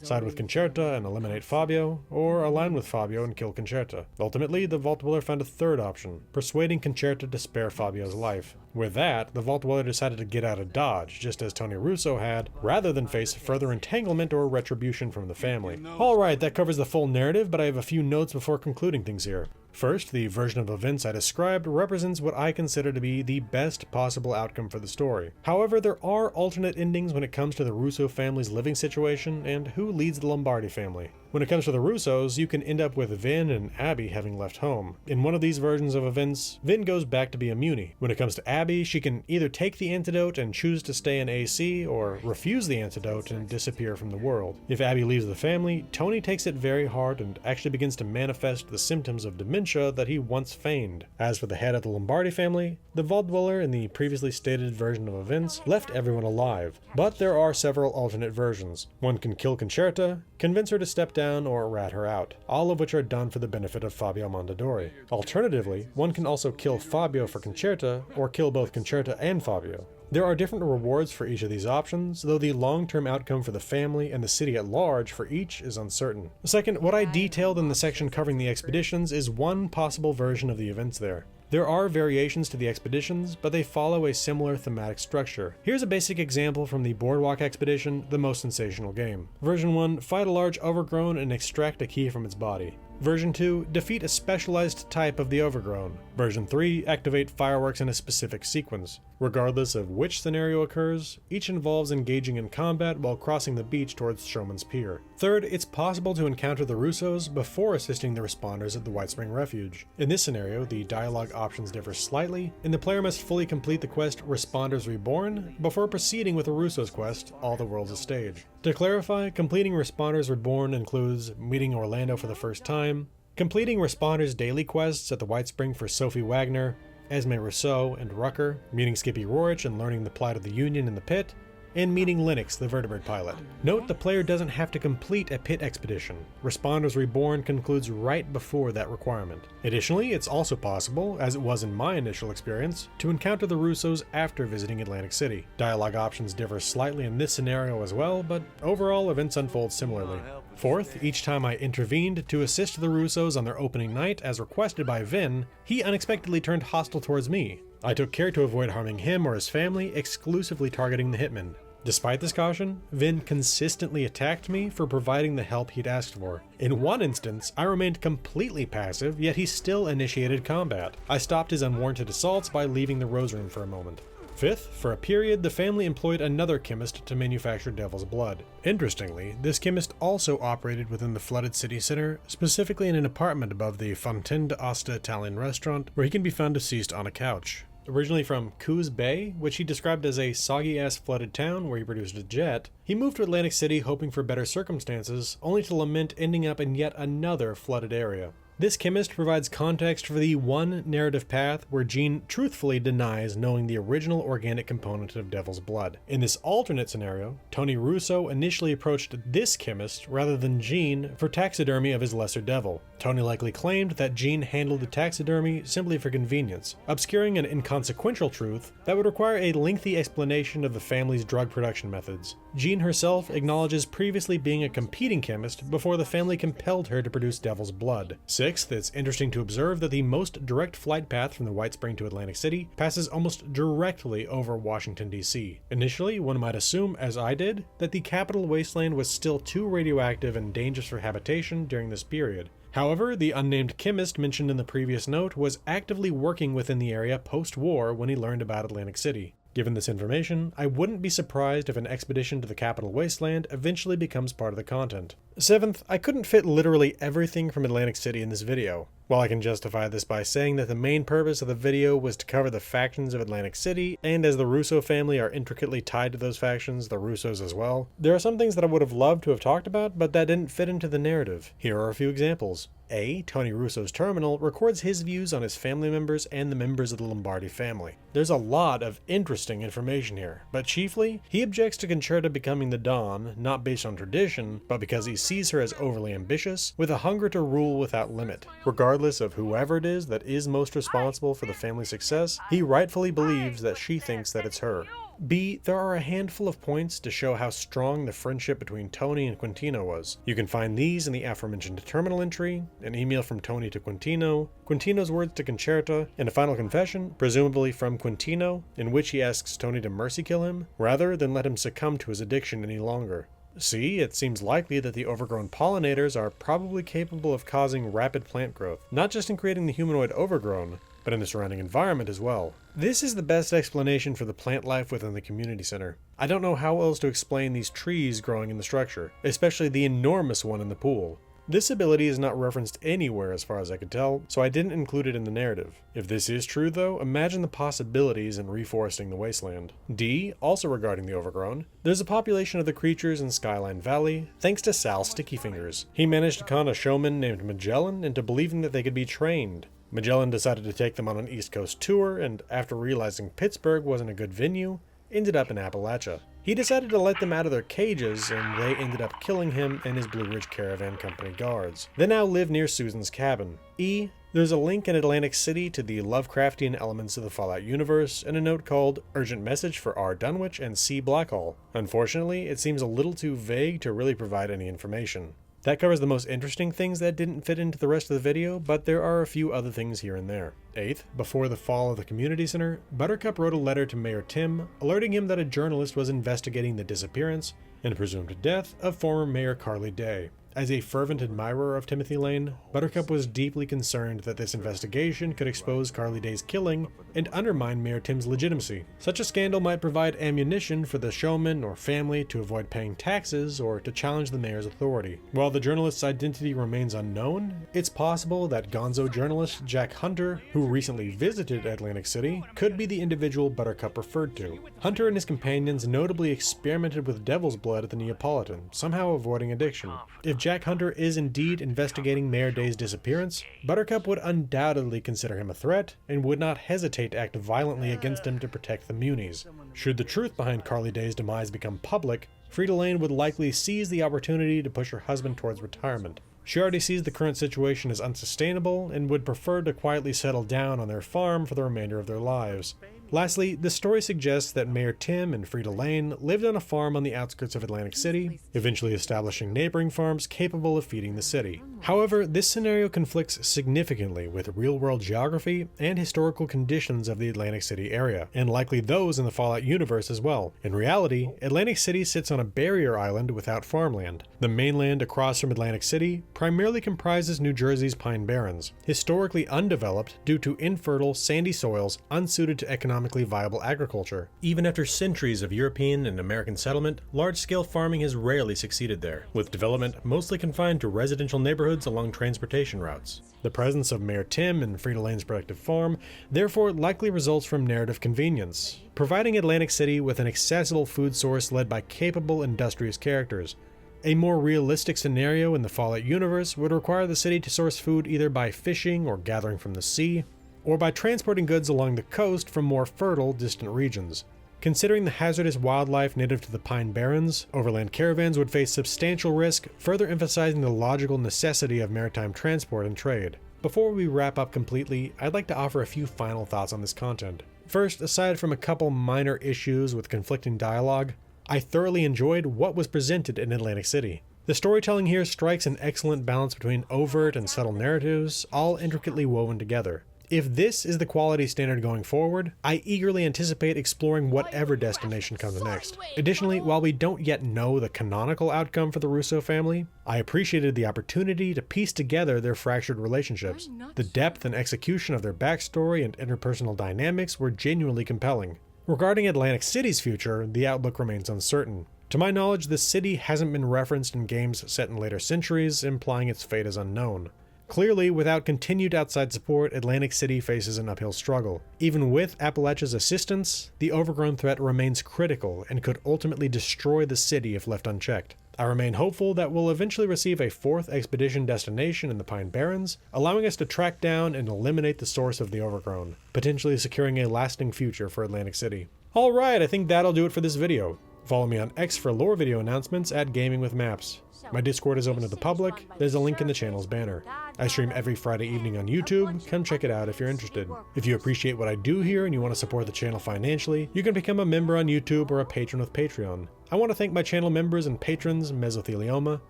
Side with Concerta and eliminate Fabio, or align with Fabio and kill Concerta. Ultimately, the vault dweller found a third option, persuading Concerta to spare Fabio's life. With that, the vault dweller decided to get out of Dodge, just as Tony Russo had, rather than face further entanglement or retribution from the family. Alright, that covers the full narrative, but I have a few notes before concluding things here. First, the version of events I described represents what I consider to be the best possible outcome for the story. However, there are alternate endings when it comes to the Russo family's living situation and who leads the Lombardi family. When it comes to the Russos, you can end up with Vin and Abby having left home. In one of these versions of events, Vin goes back to be a Muni. When it comes to Abby, she can either take the antidote and choose to stay in AC, or refuse the antidote and disappear from the world. If Abby leaves the family, Tony takes it very hard and actually begins to manifest the symptoms of dementia that he once feigned. As for the head of the Lombardi family, the Vault Dweller in the previously stated version of events left everyone alive, but there are several alternate versions. One can kill Concerta, convince her to step down, or rat her out, all of which are done for the benefit of Fabio Mondadori. Alternatively, one can also kill Fabio for Concerta, or kill both Concerta and Fabio. There are different rewards for each of these options, though the long-term outcome for the family and the city at large for each is uncertain. Second, what I detailed in the section covering the expeditions is one possible version of the events there. There are variations to the expeditions, but they follow a similar thematic structure. Here's a basic example from the Boardwalk expedition, the most sensational game. Version 1, fight a large overgrown and extract a key from its body. Version 2, defeat a specialized type of the overgrown. Version 3, activate fireworks in a specific sequence. Regardless of which scenario occurs, each involves engaging in combat while crossing the beach towards Showman's Pier. Third, it's possible to encounter the Russos before assisting the responders at the White Spring Refuge. In this scenario, the dialogue options differ slightly, and the player must fully complete the quest Responders Reborn before proceeding with the Russos quest, All the World's a Stage. To clarify, completing Responders Reborn includes meeting Orlando for the first time, completing Responders daily quests at the White Spring for Sophie Wagner, Esme Rousseau and Rucker, meeting Skippy Rorich and learning the plight of the Union in the pit, and meeting Linux, the vertebrate pilot. Note the player doesn't have to complete a pit expedition. Responders Reborn concludes right before that requirement. Additionally, it's also possible, as it was in my initial experience, to encounter the Russos after visiting Atlantic City. Dialogue options differ slightly in this scenario as well, but overall events unfold similarly. Fourth, each time I intervened to assist the Russos on their opening night as requested by Vin, he unexpectedly turned hostile towards me. I took care to avoid harming him or his family, exclusively targeting the hitman. Despite this caution, Vin consistently attacked me for providing the help he'd asked for. In one instance, I remained completely passive, yet he still initiated combat. I stopped his unwarranted assaults by leaving the Rose Room for a moment. Fifth, for a period, the family employed another chemist to manufacture Devil's Blood. Interestingly, this chemist also operated within the flooded city center, specifically in an apartment above the Fontaine d'Asta Italian restaurant, where he can be found deceased on a couch. Originally from Coos Bay, which he described as a soggy-ass flooded town where he produced a jet, he moved to Atlantic City hoping for better circumstances, only to lament ending up in yet another flooded area. This chemist provides context for the one narrative path where Jean truthfully denies knowing the original organic component of Devil's Blood. In this alternate scenario, Tony Russo initially approached this chemist rather than Jean for taxidermy of his lesser devil. Tony likely claimed that Jean handled the taxidermy simply for convenience, obscuring an inconsequential truth that would require a lengthy explanation of the family's drug production methods. Jean herself acknowledges previously being a competing chemist before the family compelled her to produce Devil's Blood. Sixth, it's interesting to observe that the most direct flight path from the White Spring to Atlantic City passes almost directly over Washington, D.C. Initially, one might assume, as I did, that the Capital Wasteland was still too radioactive and dangerous for habitation during this period. However, the unnamed chemist mentioned in the previous note was actively working within the area post-war when he learned about Atlantic City. Given this information, I wouldn't be surprised if an expedition to the Capital Wasteland eventually becomes part of the content. Seventh, I couldn't fit literally everything from Atlantic City in this video. While I can justify this by saying that the main purpose of the video was to cover the factions of Atlantic City, and as the Russo family are intricately tied to those factions, the Russos as well, there are some things that I would have loved to have talked about, but that didn't fit into the narrative. Here are a few examples. A. Tony Russo's terminal records his views on his family members and the members of the Lombardi family. There's a lot of interesting information here, but chiefly, he objects to Concerta becoming the Dawn, not based on tradition, but because he sees her as overly ambitious, with a hunger to rule without limit. Regardless of whoever it is that is most responsible for the family's success, he rightfully believes that she thinks that it's her. B. There are a handful of points to show how strong the friendship between Tony and Quintino was. You can find these in the aforementioned terminal entry, an email from Tony to Quintino, Quintino's words to Concerta, and a final confession, presumably from Quintino, in which he asks Tony to mercy kill him, rather than let him succumb to his addiction any longer. See, it seems likely that the overgrown pollinators are probably capable of causing rapid plant growth, not just in creating the humanoid overgrown, but in the surrounding environment as well. This is the best explanation for the plant life within the community center. I don't know how else to explain these trees growing in the structure, especially the enormous one in the pool. This ability is not referenced anywhere as far as I could tell, so I didn't include it in the narrative. If this is true though, imagine the possibilities in reforesting the wasteland. D, also regarding the overgrown, there's a population of the creatures in Skyline Valley thanks to Sal Stickyfingers. He managed to con a showman named Magellan into believing that they could be trained. Magellan decided to take them on an East Coast tour, and after realizing Pittsburgh wasn't a good venue, ended up in Appalachia. He decided to let them out of their cages, and they ended up killing him and his Blue Ridge Caravan Company guards. They now live near Susan's cabin. E, there's a link in Atlantic City to the Lovecraftian elements of the Fallout universe, and a note called Urgent Message for R. Dunwich and C. Blackhall. Unfortunately, it seems a little too vague to really provide any information. That covers the most interesting things that didn't fit into the rest of the video, but there are a few other things here and there. 8th, before the fall of the community center, Buttercup wrote a letter to Mayor Tim, alerting him that a journalist was investigating the disappearance and presumed death of former Mayor Carly Day. As a fervent admirer of Timothy Lane, Buttercup was deeply concerned that this investigation could expose Carly Day's killing and undermine Mayor Tim's legitimacy. Such a scandal might provide ammunition for the showman or family to avoid paying taxes or to challenge the mayor's authority. While the journalist's identity remains unknown, it's possible that gonzo journalist Jack Hunter, who recently visited Atlantic City, could be the individual Buttercup referred to. Hunter and his companions notably experimented with devil's blood at the Neapolitan, somehow avoiding addiction. If Jack Hunter is indeed investigating Mayor Day's disappearance, Buttercup would undoubtedly consider him a threat and would not hesitate to act violently against him to protect the Munies. Should the truth behind Carly Day's demise become public, Frida Lane would likely seize the opportunity to push her husband towards retirement. She already sees the current situation as unsustainable and would prefer to quietly settle down on their farm for the remainder of their lives. Lastly, the story suggests that Mayor Tim and Frida Lane lived on a farm on the outskirts of Atlantic City, eventually establishing neighboring farms capable of feeding the city. However, this scenario conflicts significantly with real-world geography and historical conditions of the Atlantic City area, and likely those in the Fallout universe as well. In reality, Atlantic City sits on a barrier island without farmland. The mainland across from Atlantic City primarily comprises New Jersey's Pine Barrens, historically undeveloped due to infertile, sandy soils unsuited to economically viable agriculture. Even after centuries of European and American settlement, large-scale farming has rarely succeeded there, with development mostly confined to residential neighborhoods along transportation routes. The presence of Mayor Tim and Frida Lane's productive farm therefore likely results from narrative convenience, providing Atlantic City with an accessible food source led by capable, industrious characters. A more realistic scenario in the Fallout universe would require the city to source food either by fishing or gathering from the sea, or by transporting goods along the coast from more fertile, distant regions. Considering the hazardous wildlife native to the Pine Barrens, overland caravans would face substantial risk, further emphasizing the logical necessity of maritime transport and trade. Before we wrap up completely, I'd like to offer a few final thoughts on this content. First, aside from a couple minor issues with conflicting dialogue, I thoroughly enjoyed what was presented in Atlantic City. The storytelling here strikes an excellent balance between overt and subtle narratives, all intricately woven together. If this is the quality standard going forward, I eagerly anticipate exploring whatever destination comes next. Additionally, while we don't yet know the canonical outcome for the Russo family, I appreciated the opportunity to piece together their fractured relationships. The depth and execution of their backstory and interpersonal dynamics were genuinely compelling. Regarding Atlantic City's future, the outlook remains uncertain. To my knowledge, the city hasn't been referenced in games set in later centuries, implying its fate is unknown. Clearly, without continued outside support, Atlantic City faces an uphill struggle. Even with Appalachia's assistance, the overgrown threat remains critical and could ultimately destroy the city if left unchecked. I remain hopeful that we'll eventually receive a 4th expedition destination in the Pine Barrens, allowing us to track down and eliminate the source of the overgrown, potentially securing a lasting future for Atlantic City. Alright, I think that'll do it for this video. Follow me on X for lore video announcements at Gaming with Maps. My Discord is open to the public, there's a link in the channel's banner. I stream every Friday evening on YouTube, come check it out if you're interested. If you appreciate what I do here and you want to support the channel financially, you can become a member on YouTube or a patron with Patreon. I want to thank my channel members and patrons Mesothelioma,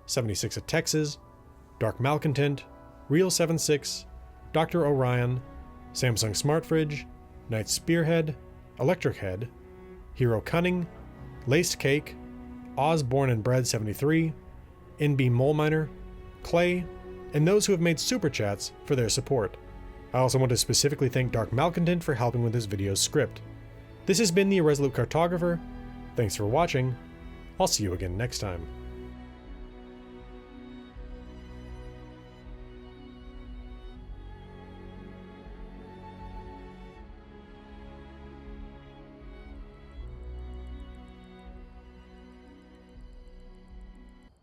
76 of Texas, Dark Malcontent, Real76, Dr. Orion, Samsung Smart Fridge, Knight Spearhead, Electric Head, Hero Cunning, Laced Cake, Osborne and Bread 73, NB Moleminer, Clay, and those who have made super chats for their support. I also want to specifically thank Dark Malcontent for helping with this video's script. This has been the Irresolute Cartographer. Thanks for watching. I'll see you again next time.